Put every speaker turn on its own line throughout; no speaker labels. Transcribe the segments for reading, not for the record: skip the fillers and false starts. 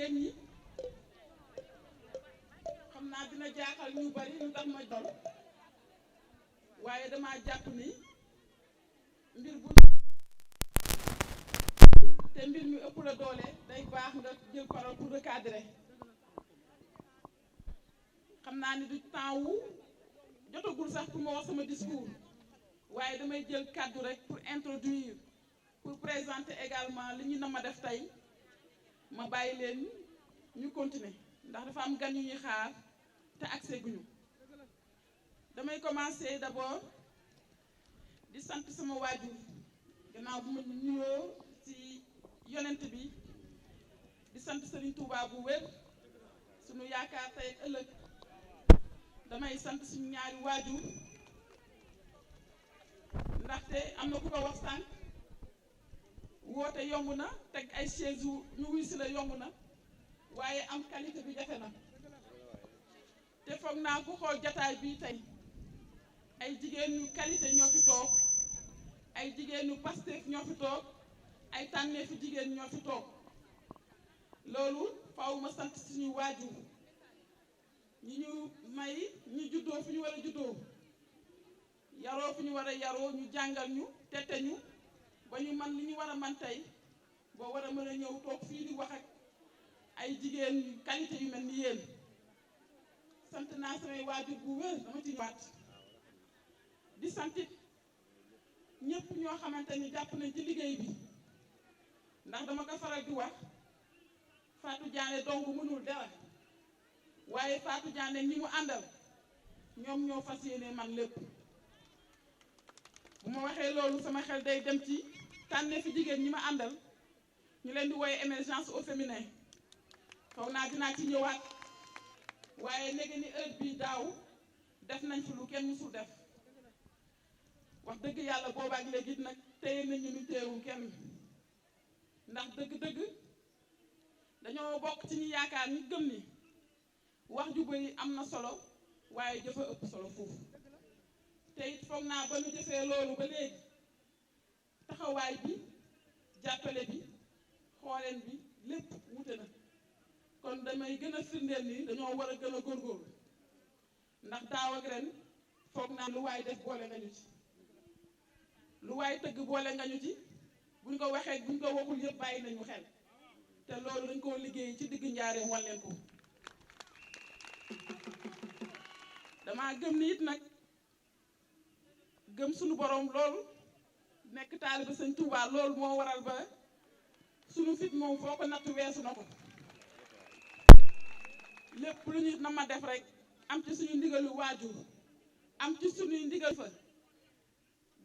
jigéen ñi xam naa dina jaaxal ñu bari lu tax ma dol waaye dama jàpp ni mbir bu te mbir mi ëpp la doole day baax nga jël parole pour recadrer xam naa ni du temps wu jotagul sax pour ma wax sama discours waaye damay jël kàddu rek pour introduire pour présenter également li ñu na ma def tey ma bàyyi leen ñu continuer ndax dafa am gan yu ñuy xaar te accès guñu damay commencer d'abord di sant sama waajur gannaaw bu ma nuyoo ci yonent bi di sant Serigne Touba bu wér sunu yaakaar tey ëllëg damay sant suñu ñaari waajur ndaxte am na ku ko wax sànq woote yomb na teg ay chaise yu ñu wuy si la yomb na waaye am qualité bi jafe na te foog naa ku xool jataay bii tey ay jigéen ñu qualité ñoo fi toog ay jigéen ñu Pastef ñoo fi toog ay tànneefu jigéen ñoo fi toog loolu faaw ma sant suñu waajur ñi ñu may ñu juddoo fi ñu war a juddoo yaroo fi ñu war a yaroo ñu jàngal ñu tette ñu ba ñu man li ñu war a man tey boo war a mën a ñëw toog fii di wax ak ay jigéen qualité yu mel ni yéen sant naa samay waajur bu wér dama ci ñëwaat di santit ñëpp ñoo xamante ni jàpp nañ ci liggéey bi ndax dama ko faral di wax Fatou Diané dong mënul dara waaye Fatou Diané ñi mu àndal ñoom ñoo fas yéene man lépp bu ma waxee loolu sama xel day dem ci tànnee fi jigéen ñi ma àndal ñu leen di wooye émergence au féminin xaw naa dinaa ci ñëwaat waaye léegi ni heure bii daaw def nañ fi lu kenn musul def wax dëgg yàlla boobaak léegi nag téye nañu ñu téewul kenn ndax dëgg-dëgg dañoo bokk ci ñi yaakaar ñi gëm ni wax ju bari am na solo waaye jëfa ëpp solo foofu te it foog naa ba ñu jëfee loolu ba léegi taxawaay bi jàppale bi xooleen bi lépp wute na kon damay gën a firndeel ni dañoo war a gën a góorgóorlu ndax daaw ak ren foog naa lu waay def boole nga ñu ci lu waay tëgg boole nga ñu ci buñ ko waxee buñ ko waxul yëpp bàyyi nañu xel te loolu dañ koo liggéey ci digg njaareem wan leen ko dama gëm ni it nag gëm sunu borom loolu nekk taaliba Sëñ Tuubaa loolu moo waral ba sunu fit moom foo ko natt weesu na ko lépp lu ñu na ma def rek am ci suñu ndigalu waajur am ci suñuy ndigal fa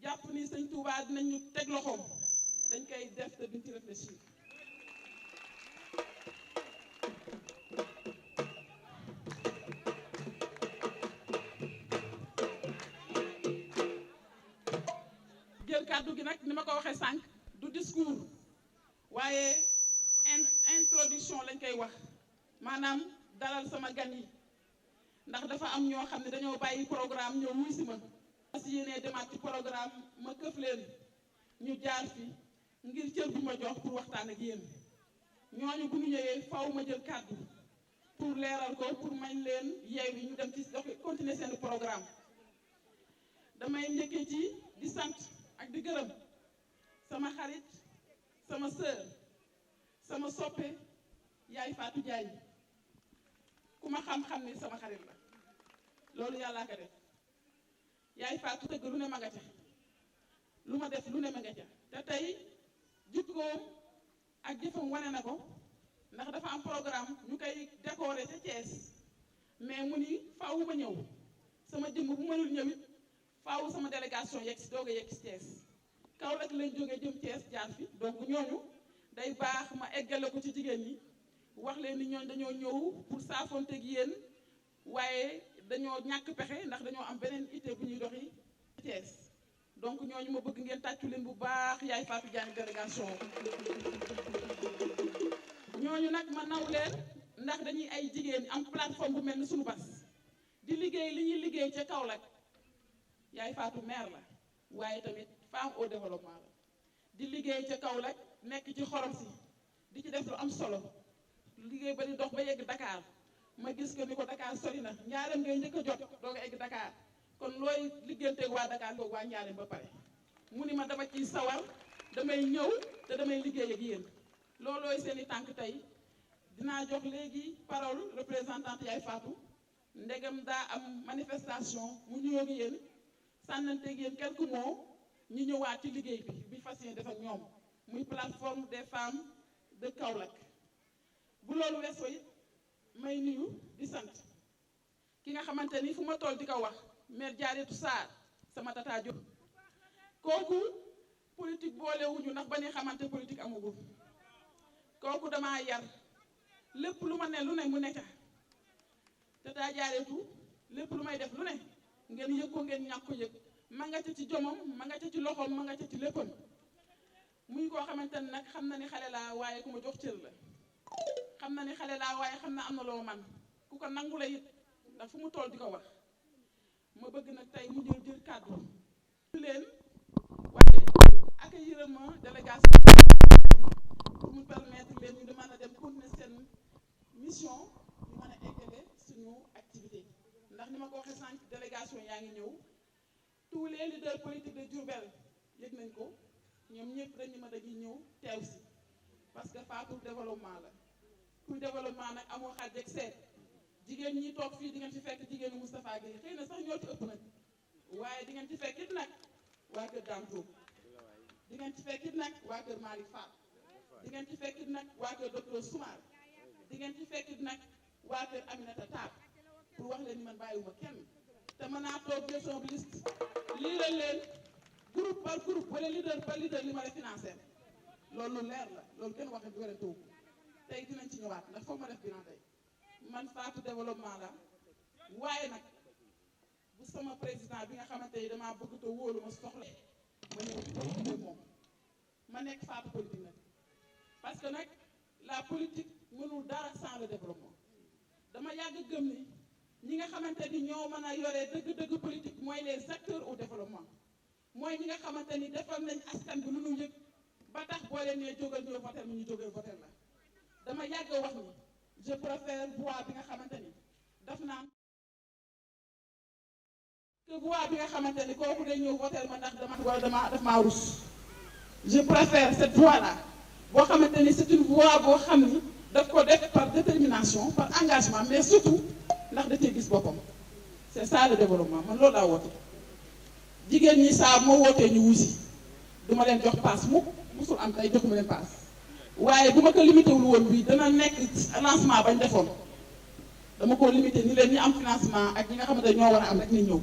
jàpp ni Sëñ Tuubaa dinañu teg loxoom dañ koy def te duñ ci réfléchir jël kàddu gi nag ni ma ko waxee sànq du discours waaye introduction lañ koy wax maanaam dalal sama gan yi ndax dafa am ñoo xam ne dañoo bàyyi programme ñëw wuy si ma parce que yéenee demaat ci programme ma këf leen ñu jaar fi ngir cër bu ma jox pour waxtaan ak yéen ñooñu bu ñu ñëwee faw ma jël kàddu pour leeral ko pour mañ leen yeew yi ñu dem ci dox continuer seen programme damay njëkkee ci di sant ak di gërëm sama xarit sama sœur sama soppe yaay Fatou Diagne ku ma xam-xam ni sama xarit la loolu yàllaa ko def yaay Fatou tëgg lu ne ma nga ca lu ma def lu ne ma nga ca te tey jikkoom ak jëfam wane na ko ndax dafa am programme ñu koy décorer ca Thiès mais mu ni faaw ma ñëw sama jëmm bu mënul ñëwit faaw sama délégation yegg si doog a yegg si Thiès kaw rek lañ jógee jëm Thiès jaar fi donc ñooñu day baax ma eggale ko ci jigéen ñi wax leen ni ñooñu dañoo ñëw pour saafonteeg yéen waaye dañoo ñàkk pexe ndax dañoo am beneen ité bu ñuy doxi Thiès donc ñooñu ma bëgg ngeen tàccu leen bu baax yaay Fatou Diagne délégation ñooñu nag ma naw leen ndax dañuy ay jigéen am plateforme bu mel ni suñu bas di liggéey li ñuy liggéey ca Kaolack yaay Fatou maire la waaye tamit femme au développement la di liggéey ca Kaolack nekk ci xorom si di ci def lu am solo liggéey ba di dox ba yegg Dakar ma gis que ni ko Dakar sori na Njaareem ngay njëkk a jot doo nga egg Dakar kon looy liggéeyanteeg waa Dakar loog waa Njaareem ba pare mu ni ma dama ciy sawar damay ñëw te damay liggéey ak yéen loolooy seen i tànk tey dinaa jox léegi parole représentante Yaay Fatou ndegam daa am manifestation mu ñëw ak yéen sànnanteeg yéen quelques mots ñu ñëwaat ci liggéey bi fas yéene def ak ñoom muy plateforme des femmes de Kaolack bu loolu weesoo it may nuyu di sant ki nga xamante ni fu ma toll di ko wax maire Diarratou Sarr sama tata Diop kooku politique boolewuñu ndax ba ni xamante politique amagul kooku damaa yar lépp lu ma ne lu ne mu nekk tata Diarratou lépp lu may def lu ne ngeen yëg ko ngeen ñàkk ko yëg ma nga ca ci jomam ma nga ca ci loxoom ma nga ca ci léppam muy koo xamante ne nag xam na ni xale laa waaye ku ma jox cër la xam na ni xale laa waaye xam na am na loo man ku ko nangu la it ndax fu mu toll di ko wax ma bëgg nag tey mu jël kàddu leen waaye accueillir ma délégation pour mu permettre leen ñu di mën a dem continuer seen mission ñu mën a eggale suñu activité ndax ni ma ko waxee sànq délégation yaa ngi ñëw tous les leaders politiques de Diourbel yëg nañ ko ñoom ñëpp dañu ma dañuy ñëw teew si parce que Fatou développement la pour développement nag amoo xaaj ak seet jigéen ñi toog fii di ngeen ci fekk jigéenu Moustapha Gueye xëy na sax ñoo ci ëpp nag waaye di ngeen ci fekk it nag waa kër Dame Diop di ngeen ci fekk it nag waa kër Malick Fall di ngeen ci fekk it nag waa kër docteur Soumar di ngeen ci fekk it nag waa kër Aminata Tall pour wax leen ni man bàyyiwuma kenn te mën naa toog jël sama liste lii la leen groupe par groupe wala leader par leader li ma la financé loolu lu leer la loolu kenn wax ak wala taw tey dinañ ci ñëwaat ndax foog ma def bilan tey man Fatou développement la waaye nag bu sama président bi nga xamante ni damaa bëgg te wóolu ma soxla ma ñëw ci politique moom ma nekk Fatou politique nag parce que nag la politique mënul dara sans le développement dama yàgg gëm ni ñi nga xamante ni ñoo mën a yore dëgg-dëgg politique mooy les acteurs au développement mooy ñi nga xamante ni defal nañ askan bi lu ñu yëg ba tax boo leen nee jógal ñëw voter mi ñu jógal voter la dama yàgg wax ni je préfère voix bi nga xamante ni daf naan que voix bi nga xamante ni kooku day ñëw voter ma ndax daf maa rus je préfère cette voix là boo xamante ni c'est une voix boo xam ni daf ko def par détermination par engagement mais surtout ndax da cee gis boppam c'est ça le développement man loolu laa woote jigéen ñi saa moo wootee ñu wusi du ma leen jox paas mukk musul am tey joxuma leen paas waaye bu ma ko limité wul woon bii dana nekk lancement bañ defoon dama ko limité ni leen ñi am financement ak ñi nga xamante ñoo war a am rek ni ñëw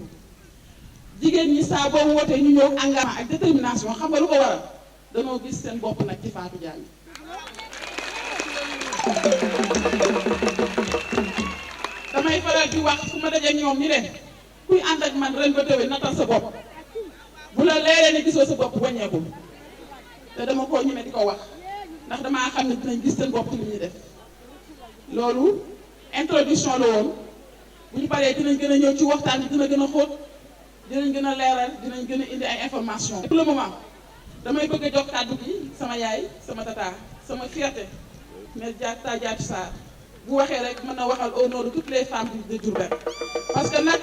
jigéen ñi saa boo wootee ñu ñëw engagement ak détermination xam nga lu ko waral danoo gis seen bopp nag ci Fatou Diagne damay faral di wax fu ma dajee ñoom ni leen kuy ànd ak man ren ba déwén natal sa bopp bu la leeree ne gisoo sa bopp wàññeekul te dama koo ñeme di ko wax ndax damaa xam ne dinañ gis seen bopp ci li ñuy def loolu introduction la woon bu ñu paree dinañ gën a ñëw ci waxtaan bi dina gën a xóot dinañ gën a leeral dinañ gën a indi ay information pour le moment damay bëgg a jox kàddu gi sama yaay sama tata sama fierté mais Diarratou Sarr bu waxee rek mën na waxal au nom de toutes les femmes de Diourbel parce que nag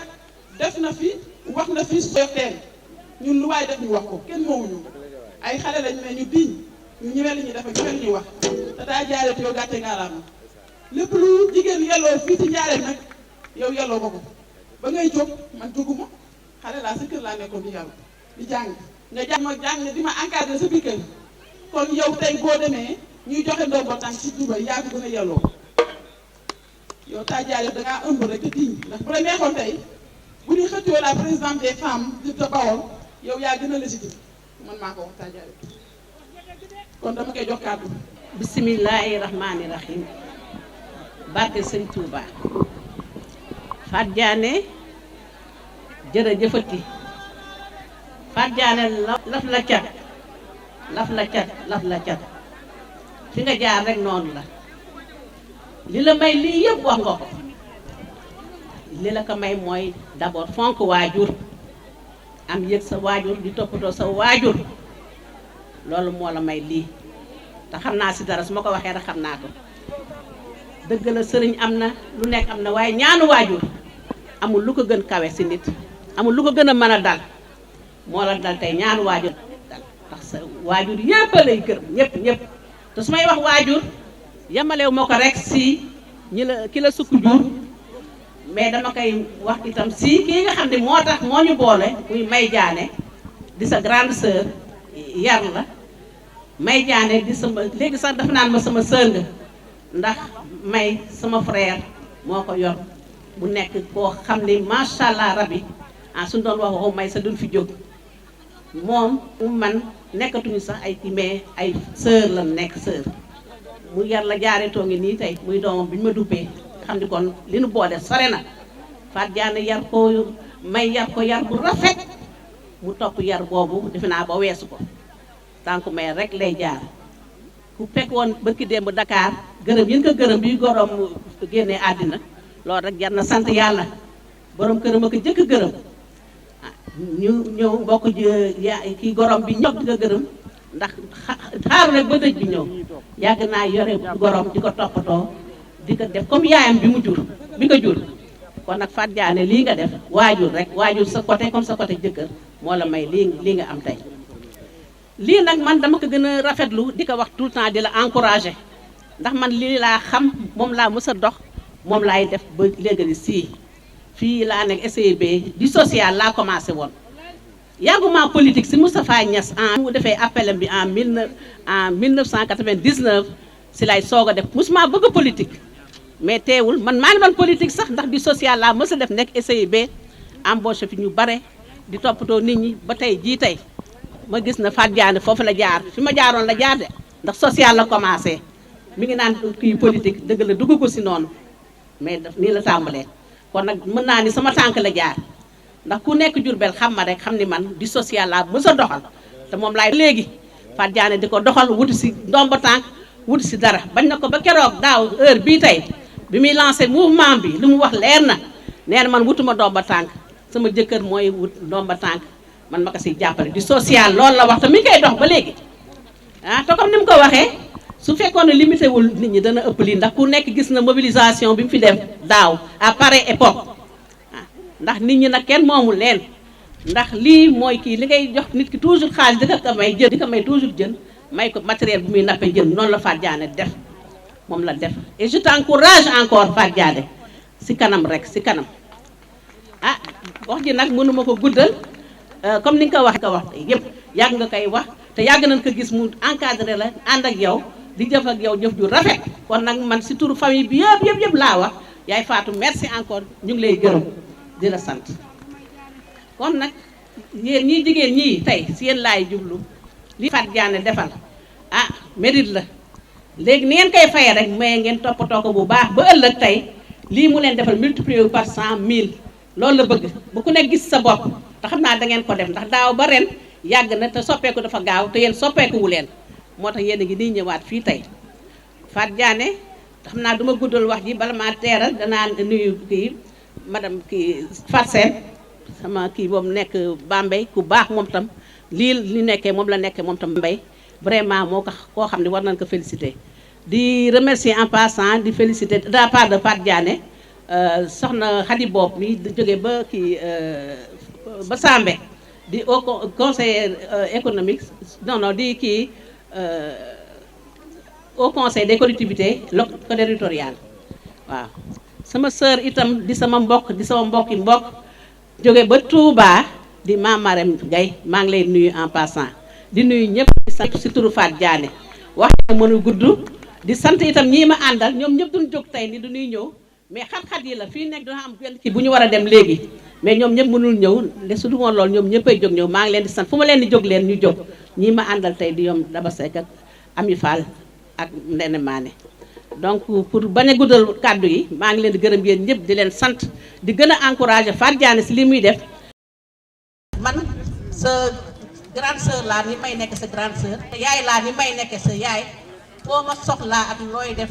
def na fi wax na fi soxteen ñun lu waay def ñu wax ko kenn moomuñu ay xale lañ ne ñu diñ ñu ñëwee li ñuy def ak ñëwee li ñuy wax tata Diarratou yow gàcce ngaalaama lépp lu jigéen yelloo fii ci Njaareem nag yow yelloo ko ko ba ngay jóg man jóguma xale laa sa kër laa nekkoon di yàlla di jàng nga jàng di ma encadré sa biir kër kon yow tey boo demee ñuy joxe ndombo tànk ci Diourbel yaa ko gën a yelloo yow tata Diarratou da ngaa ëmb rek te diñ ndax bu la neexoon tey bu ñuy xëccoo la présidente des femmes de Bawol yow yaa gën a légitime man maa ko wax tata Diarratou kon dama koy jox kàddu.
bisimilahi rahmaani rahim barke sëñ Touba Fatou Diané jërëjëfati Fatou Diané laf la cat laf la cat laf la cat fi nga jaar rek noonu la li la may lii yëpp wax nga ko li la ko may mooy d'abord fonk waajur am yëg sa waajur di toppatoo sa waajur loolu moo la may lii te xam naa si dara su ma ko waxee rek xam naa ko dëgg la sëriñ am na lu nekk am na waaye ñaanu waajur amul lu ko gën kawe si nit amul lu ko gën a mën a dal moo la dal tey ñaanu waajur dal ndax sa waajur yépp lay gërëm ñëpp te su may wax waajur yemalewu ma ko rek si ñi la ki la sukk jur mais dama koy wax itam si kii nga xam ne moo tax moo ñu boole muy May Diané di sa grande sœur yar la May Diané di sama léegi sax dafa naan ma sama sœur nga ndax May sama frère moo ko yor bu nekk koo xam ne macha allah rabi suñu doon wax waxu May sa duñ fi jóg moom man nekkatuñu sax ay kii mais ay sœur la nekk sœur mu yar la jaaretoo ngi nii tey muy doomam bi ñu ma duppee xam ni kon li nu boole sore na Fatou Diané yar ko May yar ko yar bu rafet mu topp yar boobu defe naa ba weesu ko tànku may rek lay jaar ku fekk woon barki démb Dakar gërëm yi nga ko gërëm bi gorom génnee àddina loolu rek jar na sant yàlla borom këram a ko jëkk gërëm ñu ñëw mbokk kii gorom bi ñëpp di ko gërëm ndax xaaru rek ba dëj bi ñëw yàgg naa yore gorom di ko toppatoo di ko def comme yaayam bi mu jur bi ko jur kon nag Fatou Diané lii nga def waajur rek waajur sa côté comme sa côté jëkkër moo la may lii nga am tey lii nag man dama ko gën a rafetlu di ko wax tout le temps di la encourager ndax man lii laa xam moom laa mës a dox moom laay def ba léegi sii fii laa nekk SAB du social laa commencé woon yàgguma politique si Moustapha Niass mu defee appel bi en 1999 si lay soog a def musuma bëgg politique mais teewul man maa ngi doon politique sax ndax du social laa mës a def nekk SAB embauché fi ñu bare di toppatoo nit ñi ba tey jii tey ma gis na Fatou Diané foofu la jaar fi ma jaaroon la jaar de ndax social la commencé mi ngi naan kii politique dëgg la dugg ko si noonu mais daf nii la tàmbalee kon nag mën naa ni sama tànk la jaar ndax ku nekk Jurbel xam ma rek xam ni man di social la mës a doxal te moom laay léegi Fatou Diané di ko doxal wuti si ndomba tànk wuti si dara bañ na ko ba keroog daaw heure bii tey bi muy lancé mouvement bi li mu wax leer na nee na man wutuma ndomba tànk sama jëkkër mooy wut ndomba tànk man ma ko siy jàppale di social loolu la wax te mi ngi koy dox ba léegi te comme ni mu ko waxee su fekkoon ne limité wul nit ñi dana ëpp lii ndax ku nekk gis na mobilisation bi mu fi def daaw à pareille époque ndax nit ñi nag kenn moomul leen ndax lii mooy kii li ngay jox nit ki toujours xaalis di ko may jën di ko may toujours jën may ko matériel bu muy nappe jën noonu la Fatou Diané def moom la def et je t'encourage encore Fatou Diané si kanam rek si kanam wax ji nag mënuma ko guddal comme ni nga ko wax yëpp yàgg nga koy wax te yàgg nañ ko gis mu encadré la ànd ak yow di jëf ak yow jëf ju rafet kon nag man si turu famille bi yëpp laa wax yaay Fatou merci encore ñu ngi lay gërëm di la sant kon nag yéen ñii jigéen ñii tey si yéen laay jublu li Fatou Diané defal mérite la léegi ni ngeen koy fayee rek mais ngeen toppatoo ko bu baax ba ëllëg tey lii mu leen defal multiplié par 100 000 loolu la bëgg bu ku nekk gis sa bopp te xam naa da ngeen ko def ndax daaw ba ren yàgg na te soppeeku dafa gaaw te yéen soppeeku wu leen moo tax yéen a ngi nii ñëwaat fii tey Fatou Diané xam naa du ma guddal wax ji bala maa teeral danaa nuyu kii madame kii Fatou Sène sama kii boobu nekk Bambey ku baax moom tam lii li nekkee moom la nekkee moom tam Bambey vraiment moo ko koo xam ne war nañ ko féliciter di remercier en passant di féliciter de la part de Fatou Diané soxna Khady Bob mi jógee ba kii ba Sambé di au conseiller économique non di kii au conseil des collectivités territoriales waaw sama sœur itam di sama mbokki mbokk jóge ba Touba di Mame Marème Gaye maa ngi lay nuyu en passant di nuyu ñëpp di sant si turu Fatou Diané wax na mënu gudd di sant itam ñii ma àndal ñoom ñëpp duñ jóg tey ni du ñuy ñëw mais xat-xat yi la fii nekk dina am benn kii bu ñu war a dem léegi mais ñoom ñëpp mënul ñëw de su du woon loolu ñoom ñëppay jóg ñëw maa ngi leen di sant fu ma leen di jóg leen ñu jóg ñii ma àndal tey di yom Daba Seck ak Ami Fall ak Ndene Mané donc pour bañ a guddal kàddu yi maa ngi leen di gërëm yéen ñëpp di leen sant di gën a encourager Fatou Diané si li muy def man sa grande sœur laa ni may nekk sa grande sœur te yaay laa ni may nekk sa yaay foo ma soxlaa ak looy def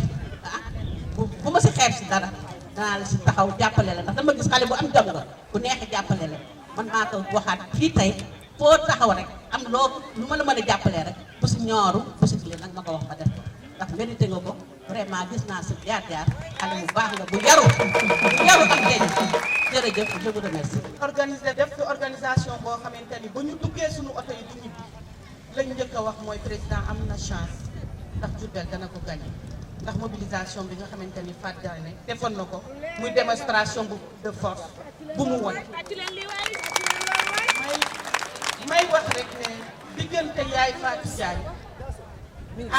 bu ma si xeeb si dara danaa la si taxaw jàppale la ndax dama gis xale bu am jom nga bu neex a jàppale la man maa ko waxaat fii tey foo taxaw rek am loo lu ma la mën a jàppalee rek bu si ñooru bu si kii nag ma ko wax ma def ndax mérité nga ko vraiment gis naa sa jaar-jaar xale bu baax nga bu yaru ak deñ jërëjëf je vous remercie.
organiser def fi organisation boo xamante ni ba ñu duggee suñu oto yi di ñibbi lañ njëkk a wax mooy président am na chance ndax Diourbel dana ko gagné ndax mobilisation bi nga xamante ni Fatou Diané defoon na ko muy démonstration de force bu mu won may wax rek ne diggante yaay Fatou Diané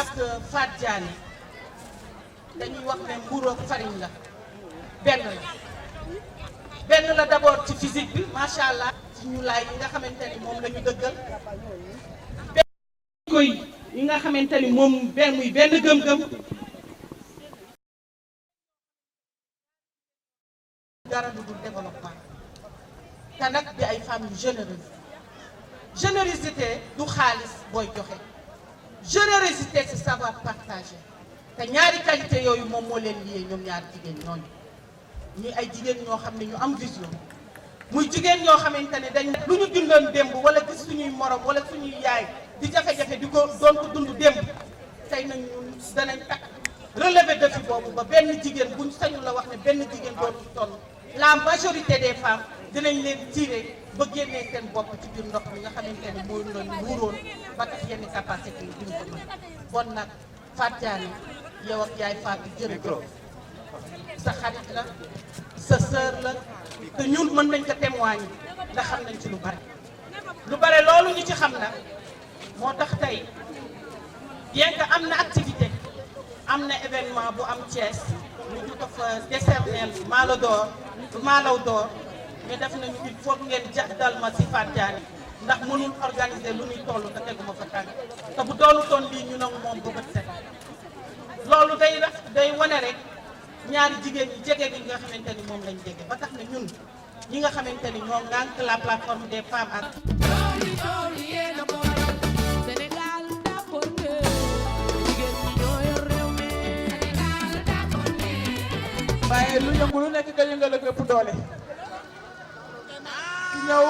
ak Fatou Diané dañuy wax ne mburu ak farine la benn la d'abord ci physique bi macha allah ci ñu laay yi nga xamante ni moom la ñu dëggal benn koy yi nga xamante ni moom benn muy benn gëm-gëm dara lu dul développement te nag di ay femmes yu généreuses générosité du xaalis booy joxe générosité c'est savoir partager te ñaari qualité yooyu moom moo leen liyee ñoom ñaari jigéen ñooñu ñuy ay jigéen ñoo xam ne ñu am vision muy jigéen ñoo xamante ne dañ lu ñu dundoon démb wala gis suñuy morom wala suñuy yaay di jafe-jafe di ko doon ko dund démb tey nag ñun danañ takk relever défi boobu ba benn jigéen buñ sañu la wax ne benn jigéen dootu toll la majorité des femmes dinañ leen tirer ba génnee seen bopp ci biir ndox mi nga xamante ne mooy loolu wuuroon ba tax yenn capacité yi duñ ko mën bon nag Fatou Diané yow ak yaay Fatou jërëjëf sa xarit la sa sœur la te ñun mën nañ ko témoigner ndax xam nañ ci lu bare loolu ñu ci xam nag moo tax tey bien que am na activité am na événement bu am Thiès ñu di ko fa décerner Malaw d'or mais def nañu il faut ngeen dal ma si Fatou Diané ndax mënul organiser lu ñuy toll te teguma fa tànk te bu doonu toon lii ñu nag moom ba bët set loolu day wane rek ñaari jigéen ñi jege gi nga xamante ni moom lañ jege ba tax na ñun ñi nga xamante ni ñoo ngànk la plateforme des femmes ak waaye lu yëngu lu nekk nga yëngal ak ëpp doole ki ñëw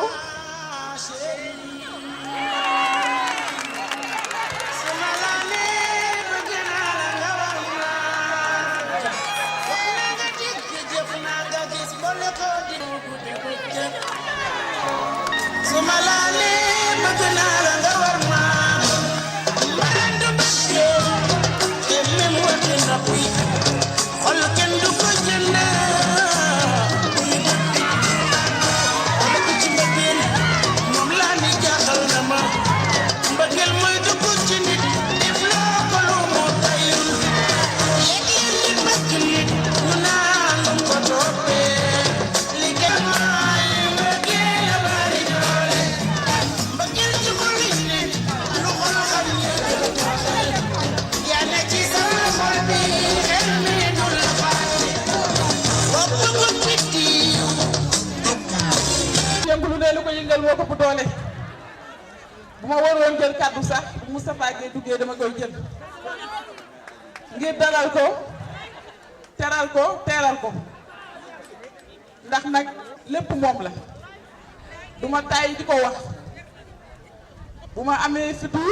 moo ko bu doole bu ma waroon jël kàddu sax bu Moustapha Gueye duggee dama koy jël ngir dalal ko teral ko teeral ko ndax nag lépp moom la du ma tàyyi di ko wax bu ma amee fitu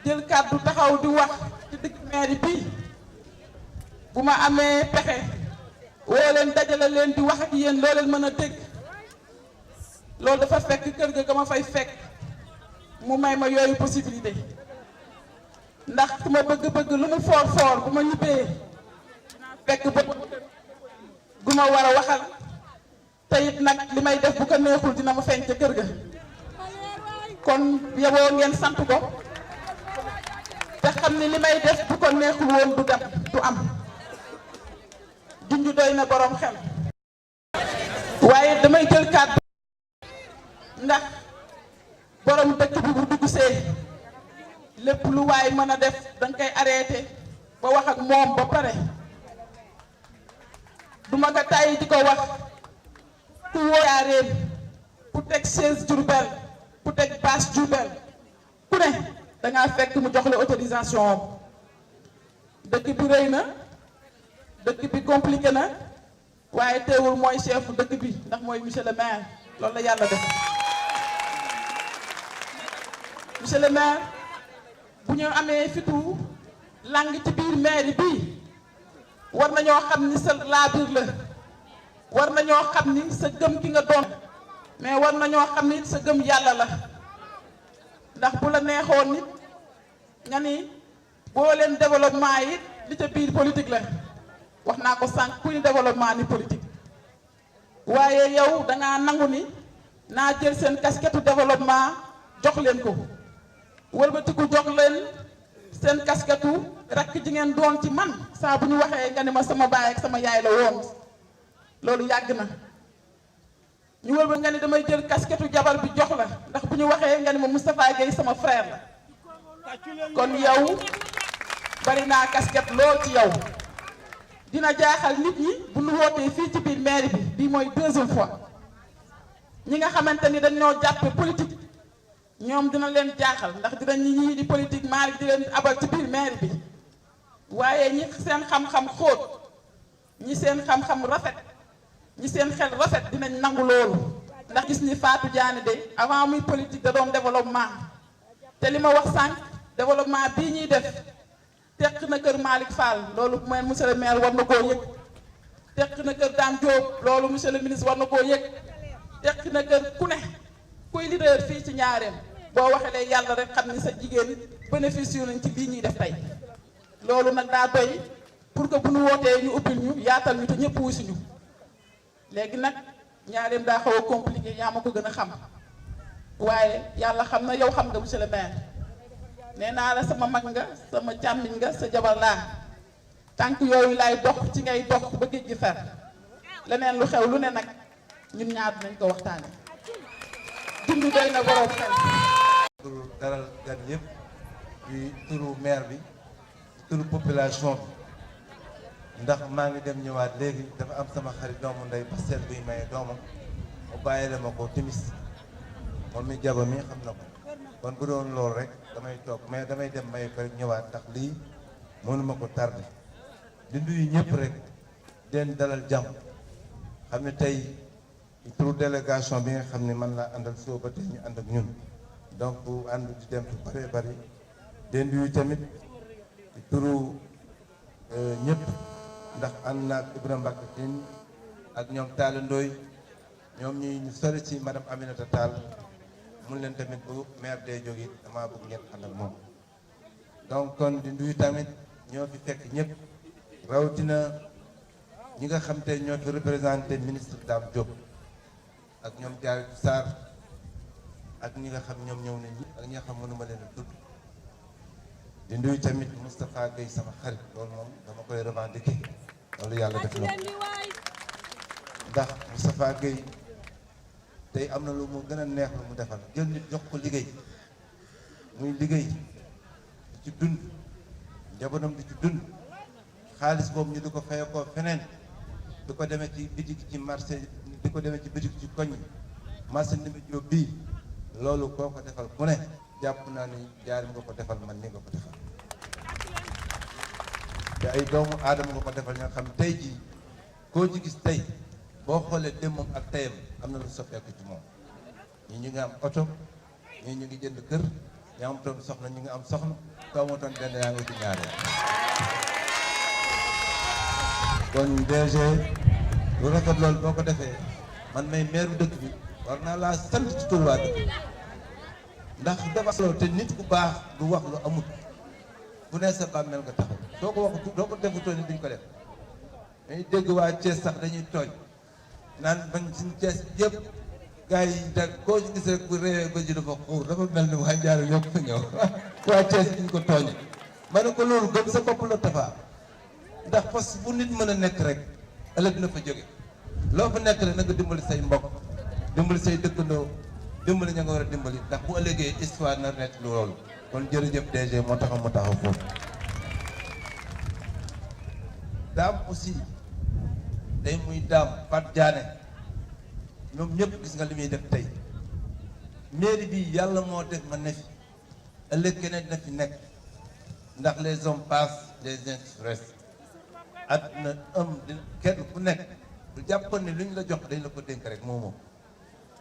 jël kàddu taxaw di wax ci digg mairie bi bu ma amee pexe woo leen dajale leen di wax ak yéen loo leen mën a dégg loolu dafa fekk kër ga ma fay fekk mu may ma yooyu possibilité ndax su ma bëgg-bëgg lu mu foor bu ma ñibbee fekk ba gu ma war a waxal te it nag li may def bu ko neexul dina ma feeñ ca kër ga kon yeboo ngeen sant ko te xam ne li may def bu ko neexul woon du dem du am junju doy na borom xel waaye damay jël kàddu ndax borom dëkk bi bu dugg see lépp lu waay mën a def danga koy arrêté ba wax ak moom ba pare duma ko tàyyi di ko wax ku wóoyaareen ku teg 16 Diourbel ku teg bâche Diourbel ku ne dangaa fekk mu jox la autorisation dëkk bi rëy na dëkk bi compliqué na waaye teewul mooy chef dëkk bi ndax mooy monsieur le maire loolu la yàlla def monsieur le maire bu ñu amee fitu lang ci biir mairie bi
war nañoo xam ni sa laabir la war nañoo xam ni sa gëm ki nga doon mais war nañoo xam ni sa gëm yàlla la ndax bu la neexoon nit nga ni boo leen développement yi li ca biir politique la wax naa ko sànq ku ñu développement ni politique waaye yow dangaa nangu ni naa jël seen casquette développement jox leen ko wëlbatiku jox leen seen casquette rakk ji ngeen doon ci man saa bu ñu waxee nga ni ma sama baay ak sama yaay la woon loolu yàgg na ñu wëlba nga ni damay jël casquette jabar bi jox la ndax bu ñu waxee nga ni ma Moustapha Gueye sama frère la kon yow bari naa casquette lool ci yow dina jaaxal nit ñi bu ñu wootee fii ci biir mairie bi bii mooy deuxième fois ñi nga xamante ni dañoo jàppe politique ñoom dina leen jaaxal ndax dinañ ñi di politique Malick di leen abal ci biir mairie bi waaye ñi seen xam-xam xóot ñi seen xam-xam rafet ñi seen xel rafet dinañ nangu loolu ndax gis ni Fatou Diané de avant muy politique da doon développement te li ma wax sànq développement bii ñuy def teq na kër Malick Fall loolu mooy monsieur le maire war na koo yëg teq na kër Dame Diop loolu monsieur le ministre war na koo yëg teq na kër ku ne kuy leader fii ci Njaaréem boo waxee yàlla rek xam ni sa jigéen bénéfice yu nañ ci bii ñuy def tey loolu nag daa doy pour que bu ñu wootee ñu ubbil ñu yaatal ñu te ñëpp wuy suñu léegi nag Njaaréem daa xaw a compliqué yaa ma ko gën a xam waaye yàlla xam na yow xam nga monsieur le maire nee naa la sama mag nga sama càmmiñ nga sa jabar laa tànk yooyu laay dox ci ngay dox ba géej gi fer leneen lu xew lu ne nag ñun ñaar dinañ ko waxtaane dund doy na borom xel.
turu dalal gan yëpp di turu maire bi turu population bi ndax maa ngi dem ñëwaat léegi dafa am sama xarit doomu ndey Pastel buy maye doomam mu bàyyi la ma ko timis moom mi jaba mi xam na ko kon bu doon loolu rek damay toog mais damay dem maye ko rek ñëwaat ndax lii mënuma ko tardé di nuyu ñëpp rek den dalal jàmm xam ne tey turu délégation bi nga xam ne man laa àndal soo ba tey ñu ànd ak ñun donc ànd di dem fu bëree bëri den nuyu tamit turu ñëpp ndax ànd naa ak Ibrahima Mbacke Tine ak ñoom Talla Ndoye ñoom ñu sori ci madame Aminata Tall mun leen tamit bu maire day jóg it damaa bëgg ngeen ànd ak moom donc kon di nuyu tamit ñoo fi fekk ñëpp rawatina ñi nga xam te ñoo fi représenté ministre Dame Diop ak ñoom Diarra Sarr ak ñi nga xam ñoom ñëw nañu ak ñi nga xam mënuma leen a tudd di nuyu tamit Moustapha Gueye sama xarit loolu moom dama koy revendiquer loolu yàlla def na ndax Moustapha Gueye tey am na lu mu gën a neex lu mu defal jël nit jox ko liggéey muy liggéey di ci dund njabootam di ci dund xaalis boobu ñu di ko fayee ko feneen di ko demee ci bitik ci marché di ko demee ci bitik ci koñ marché Ndimbi Diop bii loolu koo ko defal ku ne jàpp naa ni jaar nga ko defal man ni nga ko defal te ay doomu aadama nga ko defal ñoo xam tey jii koo ci gis tey boo xoolee démbam ak teyam am na lu soppeeku ci moom ñii ñu ngi am oto ñii ñu ngi jënd kër ñi amatoon soxna ñu ngi am soxna soo amatoon benn yaa ngi ci ñaareel kon DG lu rafet loolu boo ko defee man may meeru dëkk bi war naa laa sant ci tur waa dëkk ndax dafa solo te nit ku baax du wax lu amut bu ne sa bàmmeel nga taxaw soo ko wax doo ko defutoo ni duñ ko def dañuy dégg waa Thiès sax dañuy tooñ naan bañ suñu Thiès yëpp gars yi da koo ci gis rek bu réewee ba ji dafa xuur dafa mel ni waa Njaaréem yëpp fa ñëw waa Thiès duñ ko tooñe ma ne ko loolu gëm sa bopp la tafaa ndax parce que bu nit mën a nekk rek ëllëg na fa jóge loo fa nekk rek na nga dimbali say mbokk dimbali say dëkkandoo dimbali ña nga war a dimbali ndax bu ëllëgee histoire na nekk lu loolu kon jërëjëf DG moo taxaw mu taxaw foofu daam aussi day muy daam Fatou Diané ñoom ñëpp gis nga li muy def tey mairie bi yàlla moo def ma ne fi ëllëg keneen na fi nekk ndax les hommes passent les uns restent àdduna kenn ku nekk du jàppoon ne lu ñu la jox dañ la ko dénk rek moomoo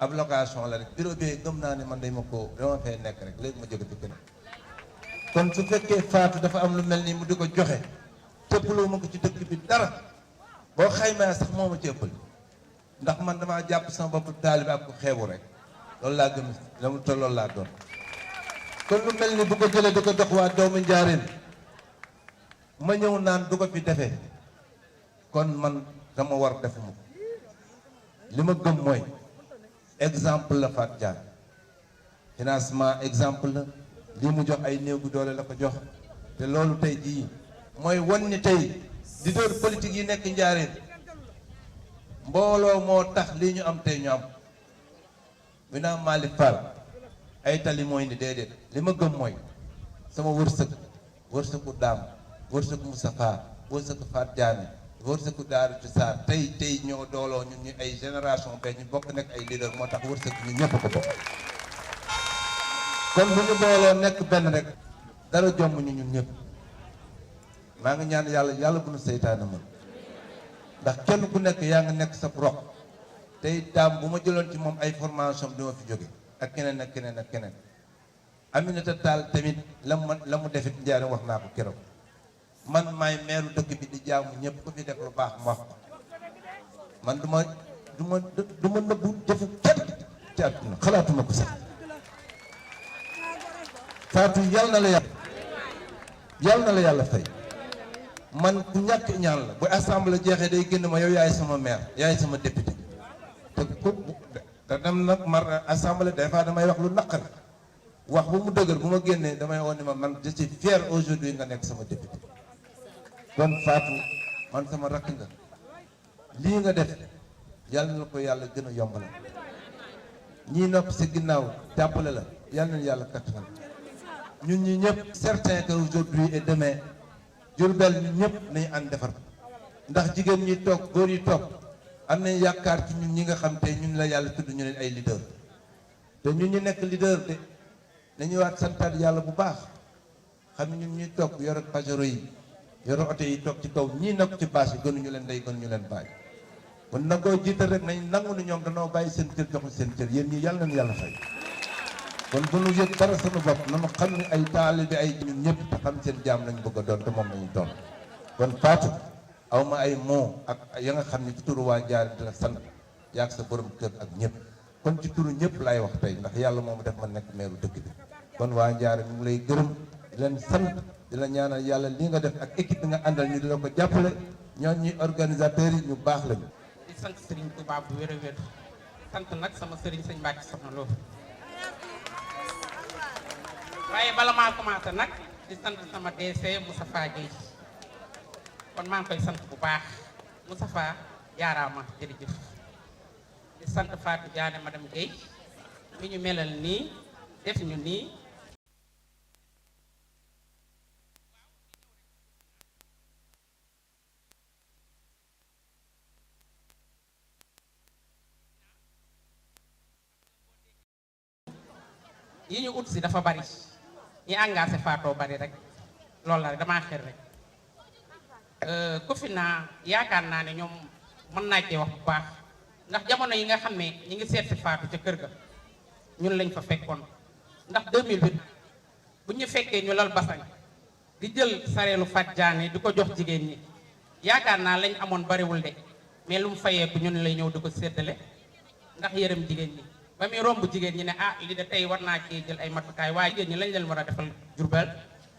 ab location la rek bureau bi gëm naa ne man dama fee nekk rek léegi ma jóge fi keneen kon su fekkee Fatou dafa am lu mel nii mu di ko joxe tëppaloo ma ko ci dëkk bi dara boo xaymaa sax moo ma ci ëppal ndax man damaa jàpp sama bopp taalibe ak ko xeebu rek loolu laa gëm la mu toll loolu laa doon kon lu mel ni bu ko jëlee di ko dox waa doomu Njaareen ma ñëw naan du ko fi defee kon man dama war defuma ko li ma gëm mooy exemple la Fatou Diané financement exemple la lii mu jox ay néew gu doole la ko jox te loolu tey jii mooy wan ni tey leader politique yi nekk Njaareen mbooloo moo tax lii ñu am tey ñu am mi naa Malick Fall ay tali mooy ni déedéet li ma gëm mooy sama wërsëgu daam wërsëgu Moustapha wërsëgu Fatou Diané wërsëgu Daaru ci Sarr tey ñoo dooloo ñun ñu ay génération be ñu bokk nekk ay leader moo tax wërsëg ñu ñëpp ko bokk kon bu ñu booloo nekk benn rek dara jomb ñu ñun ñëpp maa ngi ñaan yàlla bu nu seytaane mën ndax kenn ku nekk yaa ngi nekk sa rox tey daam bu ma jëloon ci moom ay formation bi dama fi jóge ak keneen ak keneen ak keneen Aminata Tall tamit la mu defit Njaareen wax naa ko keroog man maay meeru dëkk bi di jaamu ñëpp ku fi def lu baax ma wax ko man du ma nëbbu jëfu kenn ci àdduna xalaatuma ko sax Fatou yàlla na la yàlla fay man ku ñàkk ñaan la bu assemblée jeexee day génn ma yow yaay sama maire yaay sama député te te dem nag mar assemblée des fois damay wax lu naqari wax bu mu dëgër bu ma génnee damay woon ni ma man je suis fier aujourd'hui nga nekk sama député kon Fatou man sama rakk nga lii nga def yàlla na ko yàlla gën a yombal ñii nopp si ginnaaw jàppale la yàlla na yàlla kattanal ñun ñi ñëpp certain que aujourd'hui et demain Diourbel ñun ñëpp nañu ànd defar ndax jigéen ñi toog góor yi toog am nañ yaakaar ci ñun ñi nga xam te ñun la yàlla tudd ñu leen ay leader te ñun ñu nekk leader de dañuy waat santaat yàlla bu baax xam ne ñun ñuy toog yor pajero yi yor oto yi toog ci kaw ñii nekk ci bâche yi gënuñu leen day gënuñu leen bàyyi kon nangoo jiital rek nañ nangu ni ñoom danoo bàyyi seen cër jox seen cër yéen ñi yàlla nañu yàlla fay kon bu ñu yëg dara sunu bopp nanu xam ne ay taalibe ay ñun ñëpp te xam seen jaam lañ bëgg a doon te moom lañu doon kon Fatou aw ma ay moo ak ya nga xam ne ci turu waa Njaareen di la sant yaag sa borom kër ak ñëpp kon ci turu ñëpp laay wax tey ndax yàlla moomu def ma nekk meeru dëkk bi kon waa Njaareen ñu ngi lay gërëm di leen sant di la ñaanal yàlla li nga def ak équipe bi nga àndal ñu di la ko jàppale ñoon ñi organisateurs yi ñu baax lañu.
di sant Serigne Touba bu wér a wér sant nag sama Serigne Sëñ Mbacke Soxna Lo waaye bala maa commencé nag di sant sama DC Moustapha Guèye kon maa ngi koy sant bu baax Moustapha jaaraama jërëjëf di sant Fatou Diané madame Guèye mi ñu melal nii def ñu nii yi ñu ut si dafa bari ñi engagé Fatou bari rek loolu la rek damaa xër rek ku fi naa yaakaar naa ne ñoom mën naa cee wax bu baax ndax jamono yi nga xam ne ñi ngi seet si Fatou ca kër ga ñun lañ fa fekkoon ndax 2008 bu ñu fekkee ñu lal basañ di jël sareelu Fatou Diané di ko jox jigéen ñi yaakaar naa lañ amoon bariwul de mais lu mu fayeeku ñun lay ñëw di ko séddale ndax yërëm jigéen ñi ba muy romb jigéen ñi ne ah li de tey war naa ci jël ay matukaay waaye jigéen ñi lañ leen war a defal Diourbel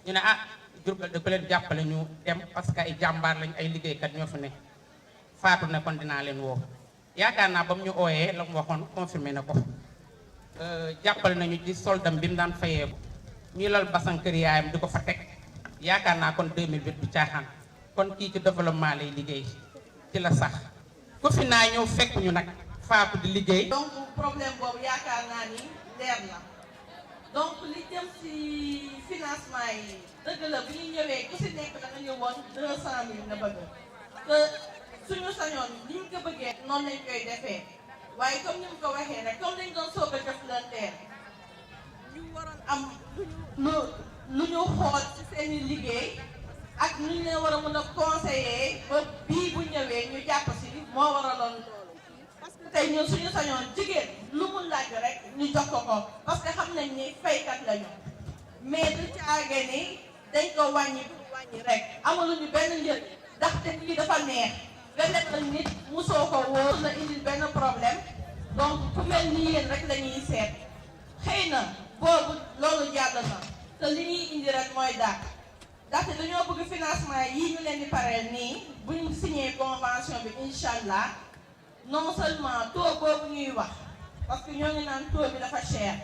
ñu ne ah Diourbel da ko leen jàppale ñu dem parce que ay jàmbaar lañ ay liggéeykat ñoo fi ne Fatou ne kon dinaa leen woo yaakaar naa ba mu ñu ooyee la mu waxoon confirmé na ko jàppale nañu ci soldam bi mu daan fayeeku ñuy lal basan kër yaayam di ko fa teg yaakaar naa kon 2008 du caaxaan kon kii ci développement lay liggéey ci la sax ku fi naa ñëw fekk ñu nag Fatou di liggéey.
donc problème boobu yaakaar naa ni leer na donc li jëm ci financement yi dëgg la bu ñu ñëwee ku si nekk da nga ñëwoon 200 000 nga bëgg te suñu sañoon ni ñu ko bëggee noonu lañ koy defee waaye comme ni mu ko waxee rek comme dañ doon soog a def lanteer ñu waroon am lu ñu xool ci seeni liggéey ak nu ñu leen war a mën a conseiller ba bii bu ñëwee ñu jàpp si moo waraloon loolu parce que tey ñun suñu sañoon jigéen lu mu laaj rek ñu jox ko ko parce que xam nañ ni faykat lañu mais du caage ni dañ ko wàññi wàññi rek amaluñu benn njëriñ ndaxte lii dafa neex nga nekk nit musoo ko wóor na indil benn problème donc ku mel ni yéen rek la ñuy seet xëy na boobu loolu jàll na te li ñuy indi rek mooy dàq ndaxte dañoo bëgg financement yii ñu leen di pareel nii bu ñu signé convention bi incha allah non seulement taux boobu ñuy wax parce que ñoo ngi naan taux bi dafa cher.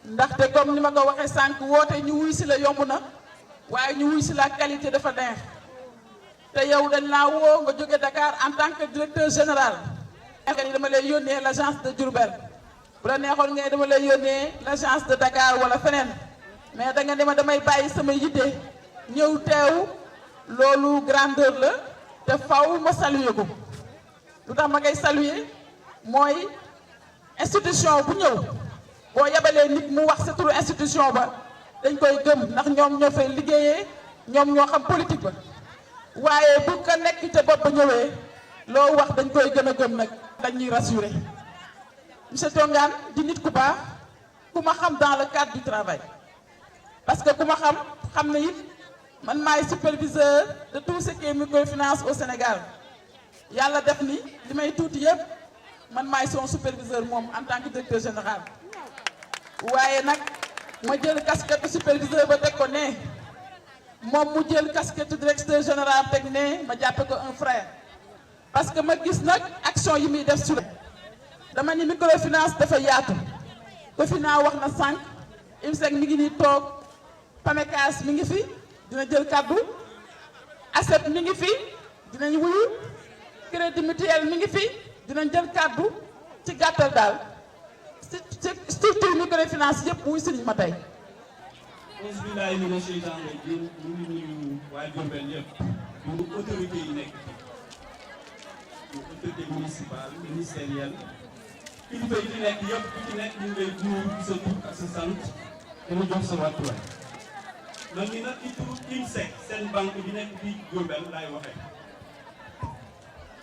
ndaxte comme ni ma ko waxee sànq woote ñu wuy si la yomb na waaye ñu wuy si la qualité dafa neex te yow dañ laa woo nga jóge Dakar en tant que directeur général. nga ni dama lay yónnee l'agence de Diourbel bu la neexoon nga dama lay yónnee l'agence de Dakar wala feneen mais da nga ne ma damay bàyyi sama yitte ñëw teew loolu grandeur la te faw ma saluer ko lu tax ma ngay saluer mooy institution bu ñëw boo yabalee nit mu wax sa turu institution ba dañ koy gëm ndax ñoom ñoo fay liggéeyee ñoom ñoo xam politique ba waaye bu ko nekk ca bopp ba ñëwee loo wax dañ koy gën a gëm nag dañuy rassurer monsieur Thiongane di nit ku baax ku ma xam dans le cadre du travail parce que ku ma xam ne it man maay superviseur de tout ce qui est microfinance au Sénégal yàlla def ni li may tuuti yëpp man maay son superviseur moom en tant que directeur général waaye nag ma jël casquette superviseur ba teg ko ne moom mu jël casquette directeur général teg ne ma jàppe ko un frère parce que ma gis nag action yi muy def sur dama ni microfinance dafa yaatu Cofina wax na sànq IMSEC mi ngi nii toog PAMECAS mi ngi fi dina jël kaddu ACEP mi ngi fi dinañ wuyu crédit mutuel mi ngi fi dinañ jël kaddu ci gàttal daal structure microfinance yëpp wuy si ma tey.
bismillahi mina sheytaan rajim ñu ngi nuyu waa Diourbel yëpp ñu autorité yi nekk ñu autorité municipale ministérielle kilifa yi fi nekk yëpp ku ci nekk ñu ngi lay nuyu sa tur ak sa sant te mu jox sa wàccuwaay man mi nag ci turu IMSEC seen banque bi nekk fii Diourbel laay waxee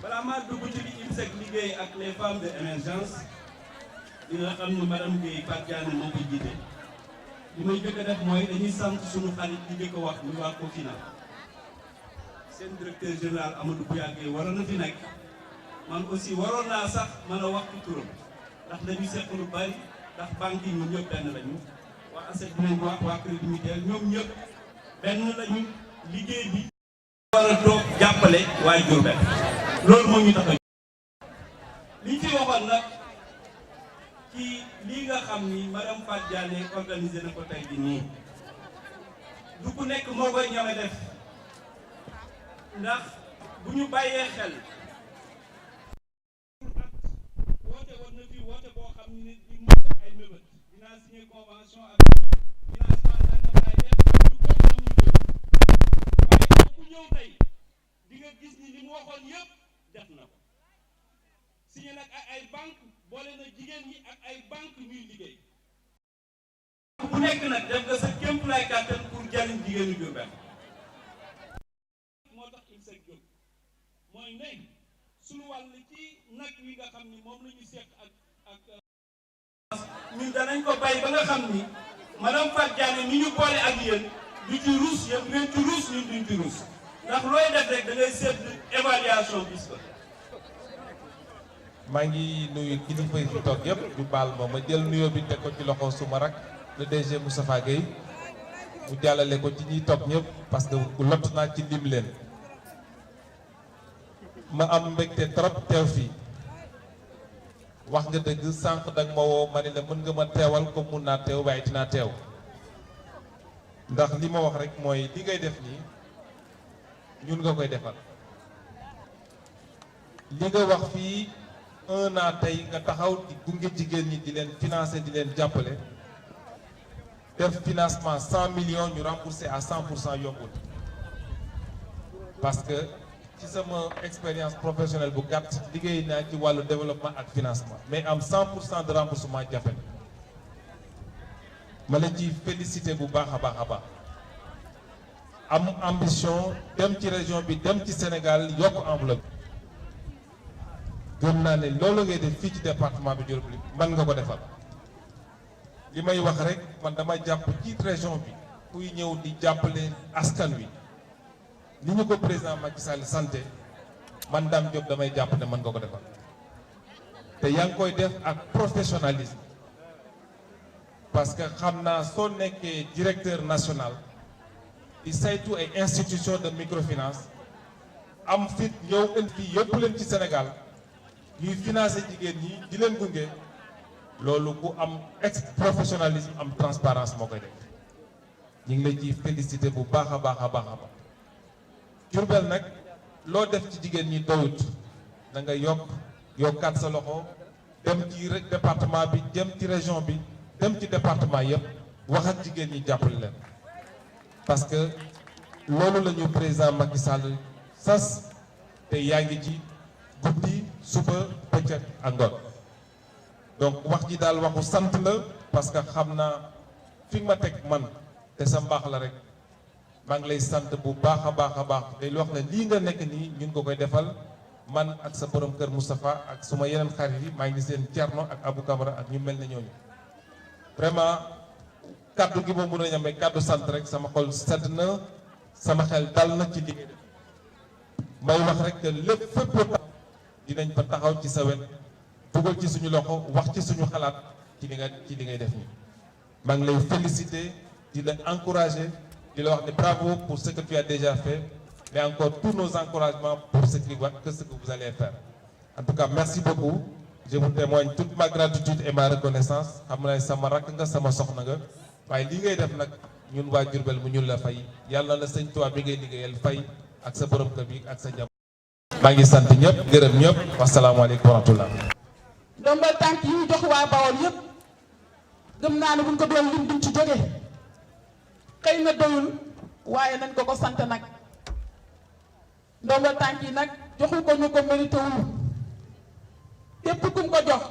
balaa maa dugg ci li IMSEC liggéey ak les femmes de émergence dina xam ni madame Guèye Fatou Diané moo ko jiite li may jëkk a def mooy dañuy sant suñu xarit yi jëkk a wax muy waa Cofina seen directeur général Amadou Bouyagué waroon na fi nekk man aussi waroon naa sax mën a wax ci turam ndax dañu seq lu bari ndax banque yi ñun ñëpp benn lañu waa ACET dinañ wax waa crédit mutuel ñoom ñëpp benn lañu liggéey bi war a toog jàppale waaye Diourbel loolu moo ñu tax a liñ ci waxoon nag ci lii nga xam ni madame Fatou Diané organisé na ko tey bi nii du ku nekk moo koy ñame def ndax bu ñu bàyyee xel woote woon na fi woote boo xam ni di mu ay mébét dinaa signé convention ak financement nangam laay def ñu ko xam ñu jël waaye ku ñëw tey di nga gis ni li mu waxoon yëpp def na ko signé nag ak ay banque boole na jigéen ñi ak ay banque ñuy liggéey bu nekk nag def nga sa kéem lay kàttan pour jariñ jigéenu Diourbel moo tax IMSEC jóg mooy ne suñu wàll ci nag wi nga xam ni moom la ñu seq ak ñun danañ ko bay ba nga xam ni madame Fatou Diané ni ñu boole ak yéen du ci ruus yéen ngeen ci ruus ñun duñ ci ruus ndax looy def rek da ngay seet évaluation bis ba
maa ngi nuyu kilifa yi fi toog yëpp ñu baal ma jël nuyoo bi teg ko ci loxo suma rak le DG Moustapha Guèye mu jàllale ko ci ñiy toog ñëpp parce que lott naa ci lim leen ma am mbégte trop teew fii wax nga dëgg sànq dag ma woo ma ne la mën nga ma teewal comme mun naa teew waaye dinaa teew ndax li ma wax rek mooy li ngay def nii ñun nga koy defal li nga wax fii 1 an tey nga taxaw di gunge jigéen ñi di leen financer di leen jàppale def financement 100 millions ñu rembourser à 100% yombul parce que ci sama expérience professionnelle bu gàtt liggéey naa ci wàllu développement ak financement mais am 100% de remboursement jafe ma la ciy félicité bu baax a baax a baax am ambition dem ci région bi dem ci Sénégal yokk enveloppe gëm naa ne loolu ngay def fii ci département bi Diourbel mën nga ko defal li may wax rek man dama jàpp ci région bi kuy ñëw di jàppale askan wi li ñu ko président Macky Sall santé man Dame Diop damay jàpp ne mën nga ko defal te yaa ngi koy def ak professionnalisme parce que xam naa soo nekkee directeur national di saytu ay institution de microfinance am fit ñëw indi fii yóbbu leen ci Sénégal ñuy financer jigéen ñi di leen gunge loolu ku am professionnalisme am transparence moo koy def ñu ngi lay ciy félicité bu baax a baax a baax a baax Diourbel nag loo def ci jigéen ñi doyut da nga yokkaat sa loxo dem ci département bi dem ci région bi dem ci département yëpp wax ak jigéen ñi jàppale leen parce que loolu la ñu président Macky Sall sas te yaa ngi ci guddi suba bëccëg ak ngoon donc wax ji daal waxu sant la parce que xam naa fi nga ma teg man te sa mbaax la rek maa ngi lay sant bu baax a baax a baax day wax ne lii nga nekk nii ñun ko koy defal man ak sa borom kër Moustapha ak suma yeneen xarit yi maa ngi seen Thierno ak Abou Camara ak ñu mel ne ñooñu vraiment kaddu gi moom mën a ñamee kaddu sant rek sama xol sedd na sama xel dal na ci liggéey def may wax rek que lépp fépp dinañ fa taxaw ci sa wet dugal ci suñu loxo wax ci suñu xalaat ci li ngay def nii maa ngi lay féliciter di la encourager di la wax ne bravo pour ce que tu as déjà fait mais encore tous nos encouragements pour ce que vous allez faire en tout cas merci beaucoup je vous témoigne toute ma gratitude et ma reconnaissance xam naa sama rakk nga sama soxna nga waaye li ngay def nag ñun waa Diourbel mu ñun la fay yàlla la sëñ Tuubaa bi ngay liggéeyal fay ak sa borom kër bi ak sa jàmm. maa ngi sant ñëpp gërëm ñëpp wasalaamaaleykum wa rahmatullah.
ndombal tànk yi ñu jox waa Bawol yëpp gëm naa ne buñ ko doon lim duñ ci jóge xëy na doyul waaye nañ ko ko sant nag ndombal tànk yi nag joxu ko ñu ko mérité wul képp kum ko jox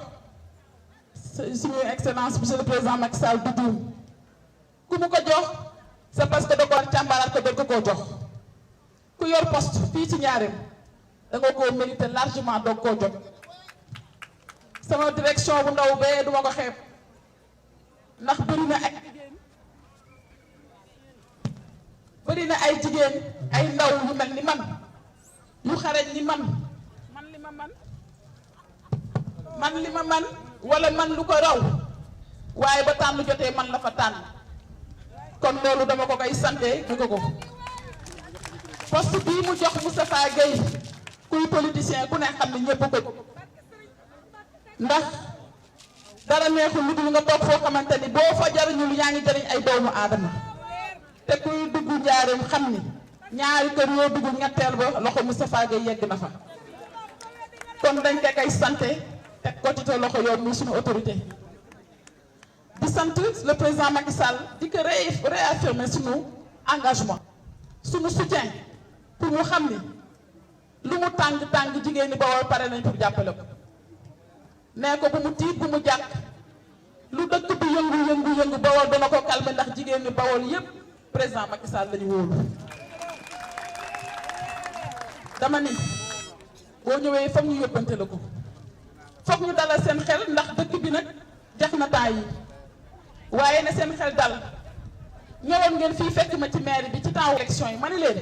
suñu excellence monsieur le président Macky Sall du juum ku mu ko jox c'est parce que da ko war càmbaraat ko doon ko koo jox ku yor poste fii ci Njaaréem da nga koo mérité largement doog koo jot sama direction bu ndaw bee duma ko xeeb ndax bëri na ay jigéen ay ndaw yu mel ni man yu xarañ ni man li ma man wala man lu ko raw waaye ba tànn jotee man la fa tànn kon loolu dama ko koy sante ñu ko poste bii mu jox Moustapha Gueye kuy politicien ku ne xam ne ñëpp ko ndax dara neexul lu dul nga toog foo xamante ni boo fa jariñul yaa ngi jariñ ay doomu aadama te kuy dugg Njaaréem xam ni ñaari kër yoo dugg ñetteel ba loxo Moustapha Gueye yegg na fa kon dañ ko koy sante teg ko ci te loxo yow muy suñu autorité di sant le président Macky Sall di ko réaffirmer suñu engagement suñu soutien pour mu xam ni lu mu tàng jigéen ñi Bawol pare nañ pour jàppale ko nee ko bu mu tiit bu mu jàq lu dëkk bi yëngu Bawol dana ko calmer ndax jigéen ñi Bawol yépp président Macky Sall lañu wóolu dama ni boo ñëwee foog ñu yóbbante la ko foog ñu dalal seen xel ndax dëkk bi nag jax na temps yi waaye ne seen xel dal ñëwoon ngeen fii fekk ma ci maire bi ci temps élection yi ma ni leen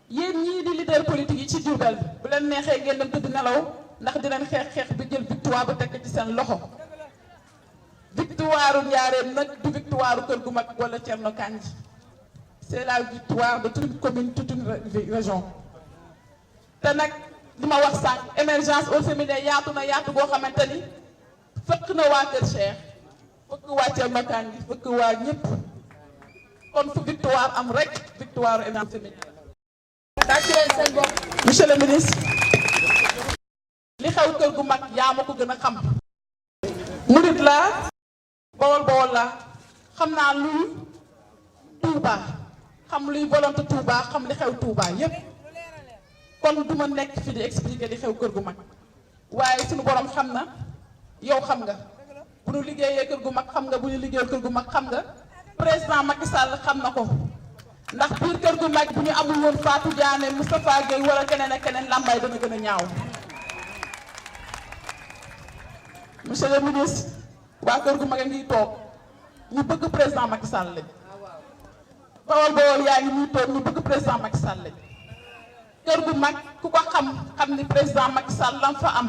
yéen ñii di leader politique yi ci Diourbel bu leen neexee ngeen dem tëdd nelaw ndax di leen xeex bi jël victoire ba tekk ci seen loxo victoire Njaaréem nag du victoire Kër gu mag wala Thierno Kandji c'est la victoire de toute une commune toute une région te nag li ma wax sànq émergence au féminin yaatu na yaatu goo xamante ni fëkk na waa Kër Cheikh fëkk waa Thierno Kandji fëkk waa ñëpp kon fu victoire am rek victoire émergence féminine. monsieur le ministre li xew Kër gu mag yaa ma ko gën a xam. murit laa Bawol laa xam naa luy Touba xam luy volonté Touba xam li xew Touba yépp kon du ma nekk fi di expliquer li xew Kër gu mag waaye suñu borom xam na yow xam nga bu ñu liggéeyee Kër gu mag xam nga bu ñu liggéeyee Kër gu mag xam nga président Macky Sall xam na ko ndax biir Kër gu mag bu ñu amul woon Fatou Diané Moustapha Gueye wala keneen ak keneen làmbaay dana gën a ñaaw. monsieur le ministre waa Kër gu mag a ngi toog ñu bëgg président Macky Sall lañ Bawol yaa ngi ñuy toog ñu bëgg président Macky Sall lañ kër gu mag ku ko xam ni président Macky Sall lam fa am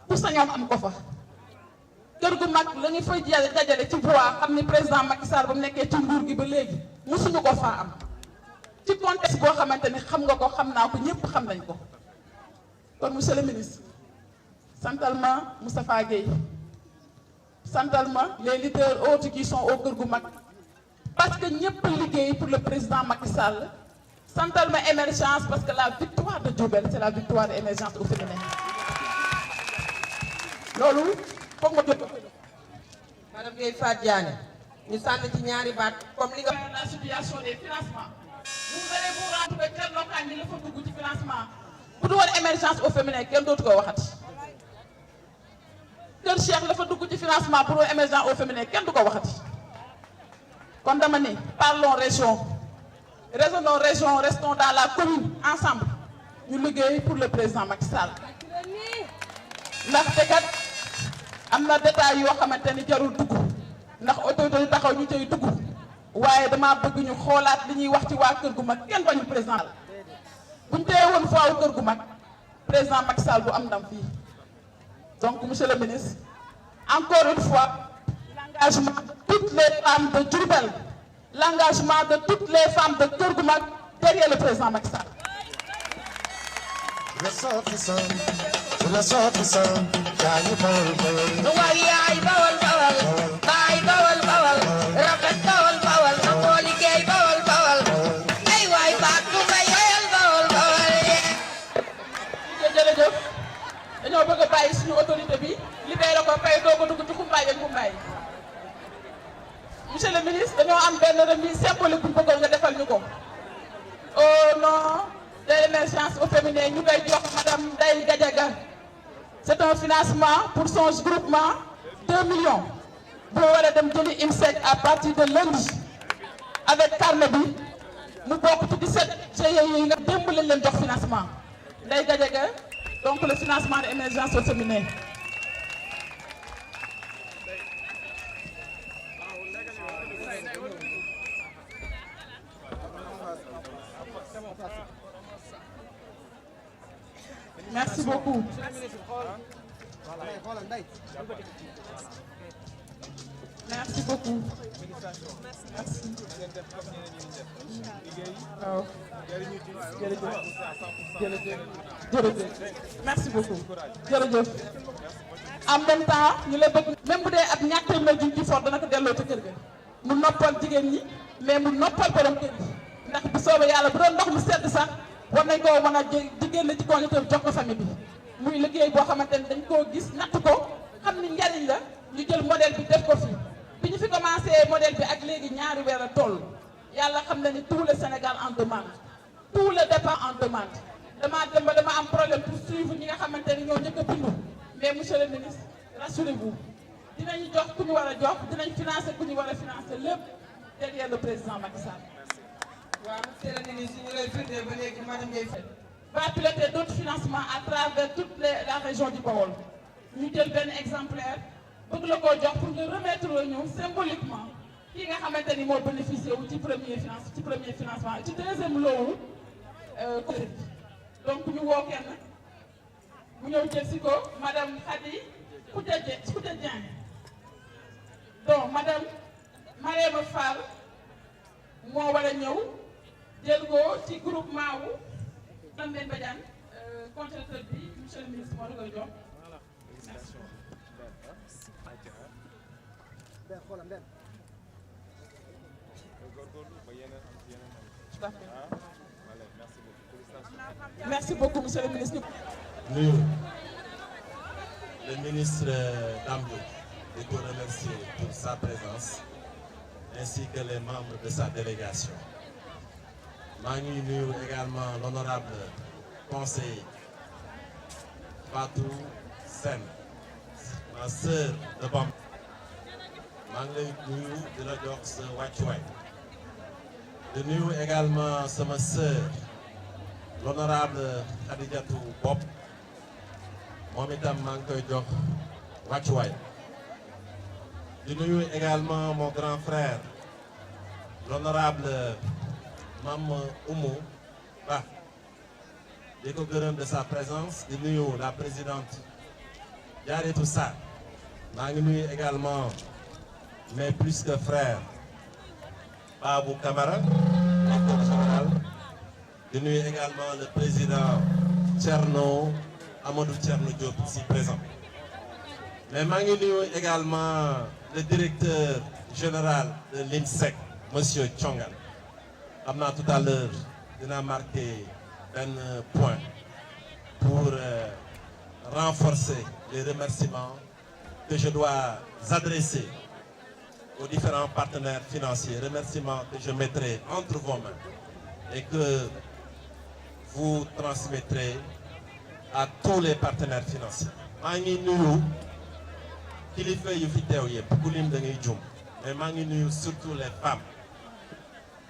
ku sañoon am ko fa kër gu mag la ñu fay dajale ci voix xam ni président Macky Sall ba mu nekkee ci nguur gi ba léegi mosuñu ko faa am ci contexte boo xamante ni xam nga ko xam naa ko ñëpp xam nañ ko kon monsieur le ministre santal ma Moustapha Gueye santal ma les leaders autres qui sont au kër gu mag parce que ñëpp liggéey pour le président Macky Sall santal ma émergence parce que la victoire de Diourbel c'est la victoire de émergence au féminin loolu foog nga jot.
madame Gueye Fatou Diané ñu sànni ci ñaari baat comme li nga.
la situation des financements vous allez vous rendre que kër local ni la fa dugg ci financement bu du woon émergence au féminin kenn dootu ko waxati kër Cheikh la fa dugg ci financement pour woon émergence au féminin kenn du ko waxati kon dama ne parlons région raisonnons région restons dans la commune ensemble ñu liggéey pour le président Macky Sall ndaxte kat am na détails yoo xamante ni jarul dugg ndax autorité yi taxaw ñu cay dugg waaye dama bëgg ñu xoolaat li ñuy wax ci waa kër gu mag kenn bañu président bu ñu téye woon faaw kër gu mag président Macky Sall du am ndam fii donc monsieur le ministre encore une fois l'engagement de toutes les femmes de Diourbel l'engagement de toutes les femmes de kër gu mag derrière le président Macky Sall.
waaye yaay bawal bawal baay bawal bawal rafet bawal bawal nangoo liggéey bawal bawal ay waay baat bu may wayal bawal bawal
jërëjëf dañoo bëgg a bàyyi suñu autorité bi libéré ko fay doo ko dugg ci xumbaay ak xumbaay monsieur le ministre dañoo am benn remise symbolique bu bëggoon nga defal ñu ko au nom de l'émergence au féminin ñu koy jox madame Ndeye Gadiaga. C'est un financement pour son groupement 2 millions boo war a dem jëli IMSEC à partir de lundi avec carnet bi mu bokk ci 17 GIE yi nga démb lañ leen jox financement Ndeye Gadiaga donc le financement de émergence au féminin. Merci beaucoup. Merci beaucoup. Merci. waaw. jërëjëf. merci beaucoup. jërëjëf. en même temps ñu la bëgg même bu dee ab ñàkk téeméer ji ci fort dana ko delloo ci kër ga mu noppal jigéen ñi mais mu noppal borom kër gi ndax bu soobee yàlla bu doon ndox mu sedd sax war nañ koo mën a jigéen la ci congéniteur jox ko famille bi muy liggéey boo xamante ni dañ koo gis natt ko xam ni njariñ la ñu jël modèle bi def ko fi bi ñu fi commencé modèle bi ak léegi ñaari weer a toll yàlla xam na ni tout le Sénégal en demande tout le départ en demande dama am problème pour suivre ñi nga xamante ni ñoo njëkk a bindu mais monsieur le ministre rassurez-vous dinañu jox ku ñu war a jox dinañ financer ku ñu war a financer lépp derrière le président Macky Sall.
waaw monsieur le ministre ñu lay firndeel ba léegi madame Gueye Faye
va piloter d'autres financements à travers toute la région du Bawol ñu jël benn exemplaire bëgg la koo jox pour nga remettre ñu symboliquement ki nga xamante ni moo bénéficié wu ci premier financement ci deuxième loowu donc ñu woo kenn mu ñëw jël si ko madame Khady Koutia Dieng donc madame Mariama Fall moo war a ñëw jël ko ci groupement wu Ndeye Mbène Badiane contracteur bi monsieur le ministre moo la koy jox merci. Merci beaucoup monsieur le ministre.
nuyu le ministre Dame Diop di ko remercier pour sa présence ainsi que les membres de sa délégation. maa ngi nuyu également l'honorable conseiller Fatou Sène ma sœur de Bam maa ngi lay nuyu di la jox sa wàccuwaay di nuyu également sama sœur l'honorable Khadijatou Bob moom itam maa ngi koy jox wàccuwaay di nuyu également mon grand frère l'honorable Mame Oumou Ba di ko gërëm de sa présence di nuyu la présidente Diarratou Sarr maa ngi nuyu également mes plus que frères Babou Camara directeur général di nuyu également le président Thierno Amadou Thierno Diop ici présent mais maa ngi nuyu également le directeur général de l'IMSEC monsieur Thiongan xam naa tout à l'heure dina marquer un point pour renforcer les remerciements que je dois adresser aux différents partenaires financiers, remerciements que je mettrai entre vos mains et que vous transmettrez à tous les partenaires financiers. maa ngi nuyu kilifa yu fi teew yëpp ku lim da ngay jum mais maa ngi nuyu surtout les femmes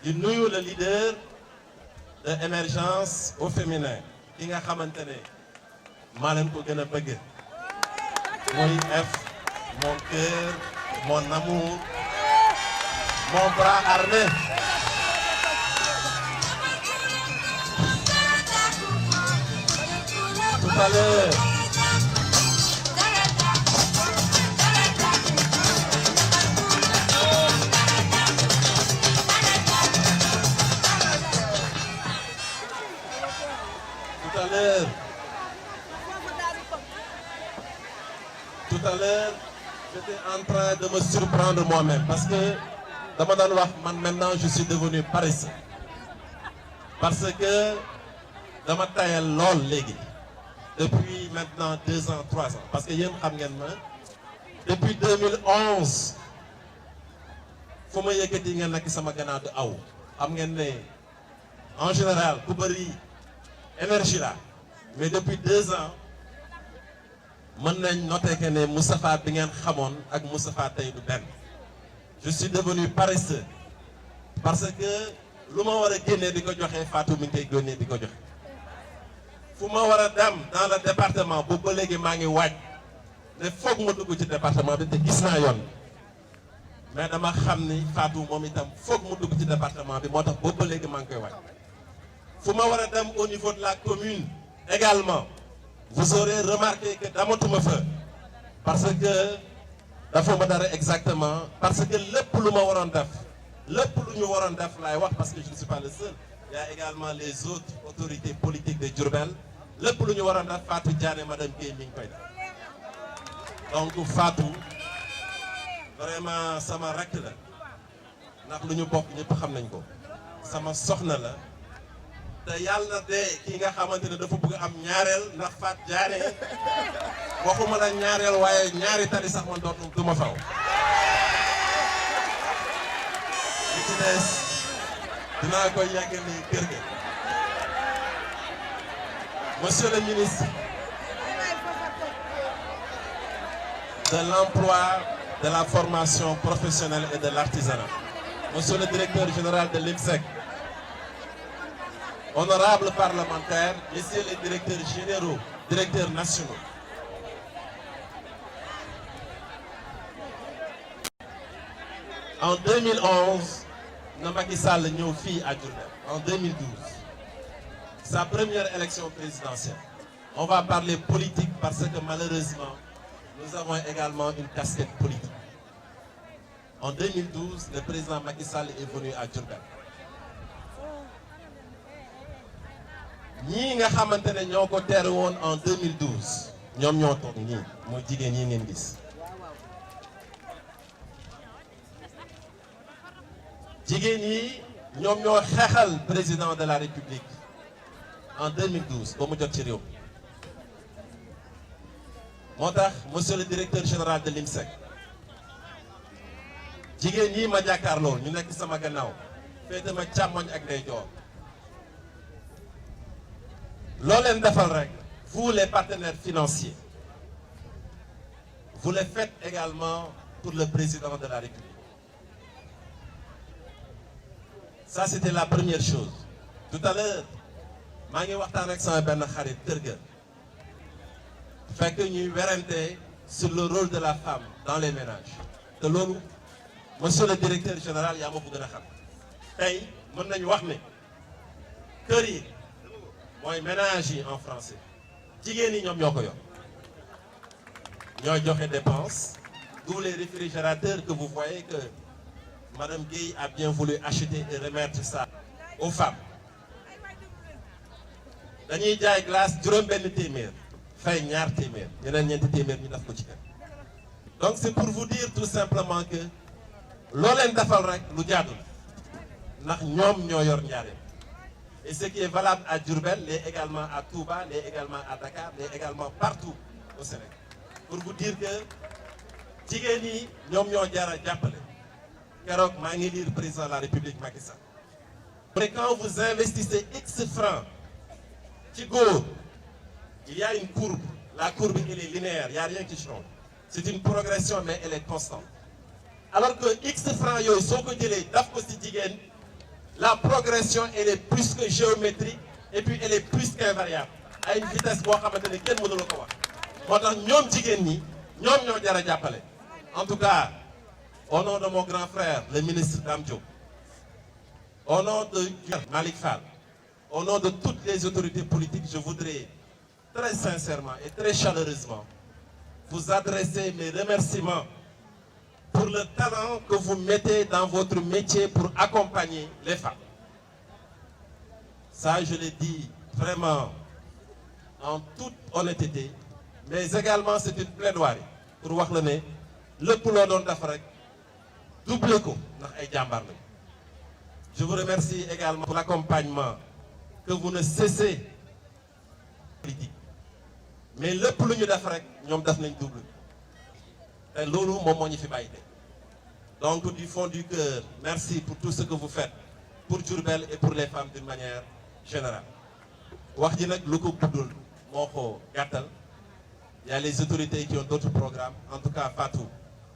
di nuyu le leader de émergence au féminin ki nga xamante ne maa leen ko gën a bëgg muy F mon cœur mon amour mon bras armé tout à l'heure tout à l'heure, j'étais en train de me surprendre moi-même parce que dama doon wax man maintenant je suis devenu paresseux parce que dama tayal lool léegi depuis maintenant 2 ans 3 ans parce que yéen xam ngeen ma depuis 2011 fu ma yëkkati ngeen nekk sama gannaaw di aw xam ngeen ne en général ku bëri énergie la mais depuis 2 ans mën nañ noter que ne Moustapha bi ngeen xamoon ak Moustapha tey du benn je suis devenu paresseux parce que lu ma war a génnee di ko joxe Fatou mi ngi koy génnee di ko joxe fu ma war a dem dans le département boobu ba léegi maa ngi waaj ne foog ma dugg ci département bi te gis naa yoon mais dama xam ni Fatou moom itam foog mu dugg ci département bi moo tax boobu ba léegi maa ngi koy waaj fu ma war a dem au niveau de la commune également vous aurez remarqué que damatuma fa parce que dafa ma dara exactement parce que lépp lu ma waroon def lépp lu ñu waroon def laay wax parce que je ne suis pas le seul il y a également les autres autorités politiques de Diourbel lépp lu ñu waroon def Fatou Diané madame Guèye mi ngi koy def donc Fatou vraiment sama rakk la ndax lu ñu bokk ñëpp xam nañ ko sama soxna la te yàlla de ki nga xamante ne dafa bëgg am ñaareel ndax Fatou Diané waxuma la ñaareel waaye ñaari tali sax man dootul du ma faw li ci des dinaa koy yàggali kër ga monsieur le ministre de l'emploi, de la formation professionnelle et de l'artisanat monsieur le directeur général de l'IMSEC, honorables parlementaires, messieurs les directeurs généraux, directeurs nationaux. En 2011, Macky Sall ñëw fii à Diourbel. En 2012, sa première élection présidentielle. On va parler politique parce que malheureusement, nous avons également une casquette politique. En 2012, le président Macky Sall est venu à Diourbel. ñii nga xamante ne ñoo ko teeru woon en 2012 ñoom ñoo toog nii mooy jigéen ñi ngeen gis jigéen yi ñoom ñoo xeexal président de la République en 2012 ba mu jot ci réew moo tax monsieur le directeur général de l'IMSEC jigéen ñi ma jàkkaarloo ñu nekk sama gannaaw féete ma càmmoñ ak ndeyjoor loo leen defal rek vous les partenaires financiers vous le faites également pour le président de la République. Ça c'était la première chose. Tout à l'heure maa ngi waxtaan ak sama benn xarit kër ga fekk ñuy werante sur le rôle de la femme dans les ménages te loolu monsieur le directeur général yaa ma ko gën a xam tey mën nañu wax ne kër yi mooy ménage yi en français jigéen ñi ñoom ñoo ko yor ñooy joxe dépense, d'où les réfrigérateurs que vous voyez que Madame Gueye a bien voulu acheter et remettre ça aux femmes. dañuy jaay glace juróom-benn téeméer fay ñaar téeméer ñeneen ñeenti téeméer ñu def ko ci kër. Donc c'est pour vous dire tout simplement que loo leen defal rek lu jaadu ndax ñoom ñoo yor Njaaréem. Et ce qui est valable à Diourbel l'est également à Touba, l'est également à Dakar, l'est également partout au Sénégal. Pour vous dire que jigéen ñi ñoom ñoo jar a jàppale. Keroog maa ngi lire président de la République Macky Sall. Mais quand vous investissez X francs ci góor, il y a une courbe. La courbe elle est linéaire, il n'y a rien qui change. C'est une progression mais elle est constante. Alors que X francs yooyu soo ko jëlee daf ko ci jigéen, la progression elle est plus que géométrique et puis elle est plus qu'invariable. À une vitesse boo xamante ne kenn mënu la ko wax. moo tax ñoom jigéen ñi ñoom ñoo jar a jàppale. En tout cas, au nom de mon grand frère, le ministre Dame Diop, au nom de Malick Fall, au nom de toutes les autorités politiques, je voudrais très sincèrement et très chaleureusement vous adresser mes remerciements pour le talent que vous mettez dans votre métier pour accompagner les femmes. Ça, je le dis vraiment en toute honnêteté, mais également c'est une plaidoirie pour wax la ne lépp loo doon def rek doublé ko ndax ay jàmbaar lañu. Je vous remercie également pour l'accompagnement que vous ne cessez politique mais lépp lu ñu def rek ñoom def nañ double te loolu moom moo ñu fi bàyyi. Donc du fond du cœur, merci pour tout ce que vous faites pour Diourbel et pour les femmes d'une manière générale. wax ji nag lu ko guddul moo ko gàttal. Il y a les autorités qui ont d'autres programmes. En tout cas, Fatou,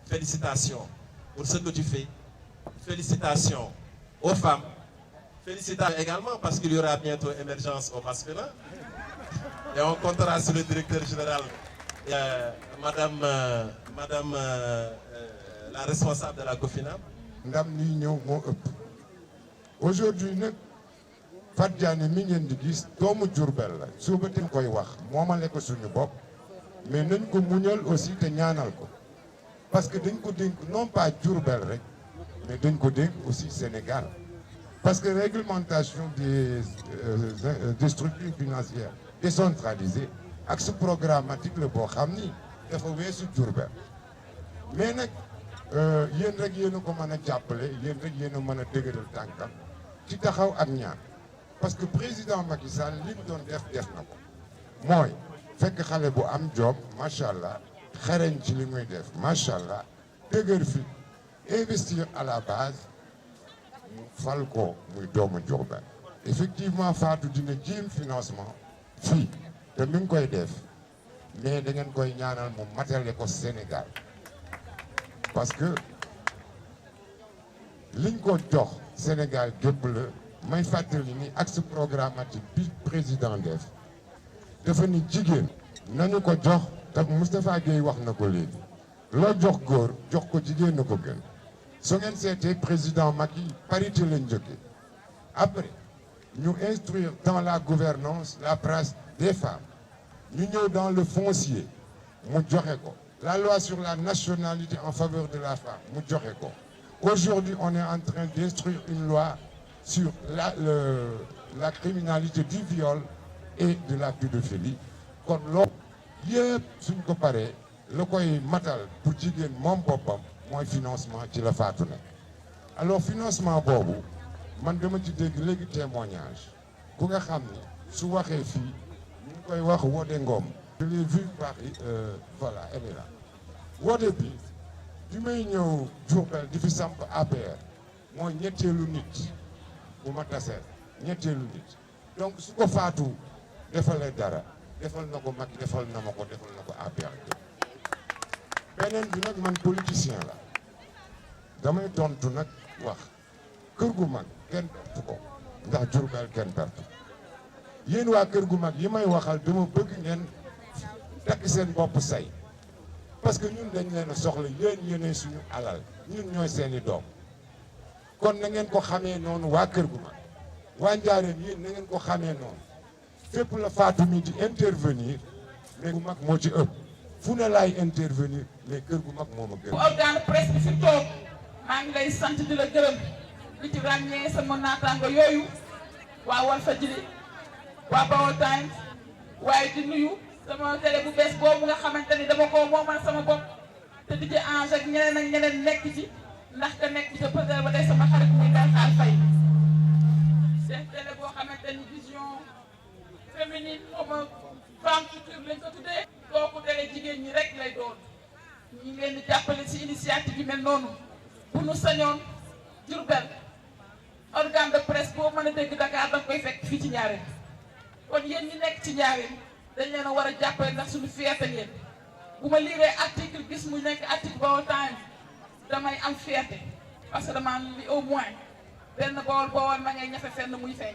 félicitations pour ce que tu fais. Félicitations aux femmes. Félicitations également parce qu'il y aura bientôt émergence au masculin. Et on comptera sur le directeur général, Madame la responsable de la COFINAM.
ndam li ñëw moo ëpp. Aujourd'hui nag Fatou Diané mi ngeen di gis doomu Diourbel la suba te koy wax moomale ko suñu bopp. Mais nañ ko muñal aussi te ñaanal ko parce que dañ ko dénk non pas Diourbel rek mais dañ ko dénk aussi Sénégal parce que réglementation des structures financières décentralisées axe programmatique la boo xam ni dafa weesu Diourbel mais nag yéen rek yéen a ko mën a jàppale yéen rek yéen a mën a dëgëral tànkam ci taxaw ak ñaan parce que président Macky Sall li mu doon def na ko mooy fekk xale bu am job macha allah xereñ ci li muy def macha allah dëgër fi investir à la base mu fal ko muy doomu Diourbel. Effectivement Fatou dina jéem financement fii te mi ngi koy def mais da ngeen koy ñaanal mu matale ko Sénégal parce que liñ ko jox Sénégal gépp la may fàttali ni axe programmatique bi président def. dafa ni jigéen nañu ko jox te Moustapha Gueye wax na ko léegi loo jox góor jox ko jigéen na ko gën su ngeen seetee président Macky parité lañ njëkkee après ñu instruire dans la gouvernance la place des femmes ñu ñëw dans le foncier mu joxe ko la loi sur la nationalité en faveur de la femme mu joxe ko aujourd'hui on est en train d'instruire une loi sur la criminalité du viol et de la pédophilie kon loolu yëpp suñ ko paree la koy matal pour jigéen moom boppam mooy financement ci la faatu nekk alors financement boobu man dama ci dégg léegi témoignage ku nga xam ni su waxee fii ñu ngi koy wax Wodé Ngom je l'ai vu par voilà elle est là Wodé bi may ñëw Diourbel di fi samp APR mooy ñetteelu nit bu ma taseel ñetteelu nit donc su ko faatu defalee dara defal na ko mag defal na ma ko defal na ko APR beneen bi nag man politicien la damay tontu nag wax kër gu mag kenn pertu ko ndax Diourbel kenn pertu yéen waa kër gu mag yi may waxal dama bëgg ngeen takk seen bopp say parce que ñun dañ leen a soxla yéen yéenay suñu alal ñun ñooy seeni doom kon na ngeen ko xamee noonu waa Kër gu mag waa Njaaréem yéen na ngeen ko xamee noonu fépp la Fatou mi di intervenir mais gu mag moo ci ëpp fu ne laay intervenir mais Kër gu mag moo ma gën.
organe presse bi fi toog maa ngi lay sant di la gërëm di ci ràññee sama naataango yooyu waa Walfadjri waa Baol Times waaye di nuyu sama télé bu bees boobu nga xamante ni dama ko moomal sama bopp te di ci ange ak ñeneen nekk ci ndax ka nekk ci peut-être ba day sama xarit muy daal xaal fay seen télé boo xamante ni vision féminine comme femme future lañ ko tuddee kooku télé jigéen ñi rek lay doon ñu ngi leen di jàppale ci initiative yi mel noonu bu nu sañoon Diourbel organe de presse boo mën a dégg Dakar danga koy fekk fii ci Njaaréem kon yéen ñi nekk ci Njaaréem dañ leen a war a jàppale ndax suñu fierté ngeen bu ma liiree article gis mu nekk article Baol Times damay am fierté parce que dama am li au moins benn Baol ma ngay ñafe fenn muy feeñ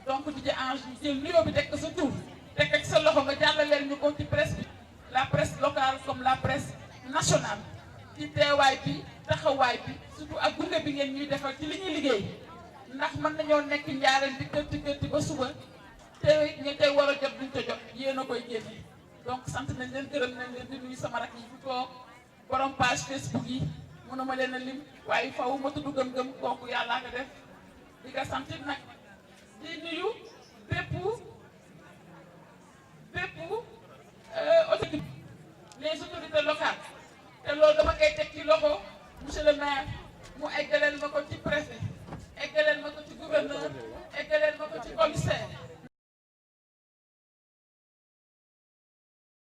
donc di Ange ñu jël nuyoo bi teg ko sa tur teg ko sa loxo nga jàllaleel ñu ko ci presse bi la presse locale comme la presse nationale ci teewaay bi taxawaay bi surtout ak gunge bi ngeen ñuy defal ci li ñuy liggéey ndax mën nañoo nekk Njaaréem di kërti ba suba te ñu tey war a jot duñ ko jot yéen a koy génne donc sant nañ leen gërëm nañ leen di nuyu sama rak yi fi toog borom page Facebook yi mënuma leen a lim waaye faw ma tudd gëm-gëm kooku yàllaa ko def di nga sant nag di nuyu bépp autorité les autorités locales te loolu dama koy teg ci loxo monsieur le maire mu eggaleel ma ko ci préfet eggaleel ma ko ci gouverneur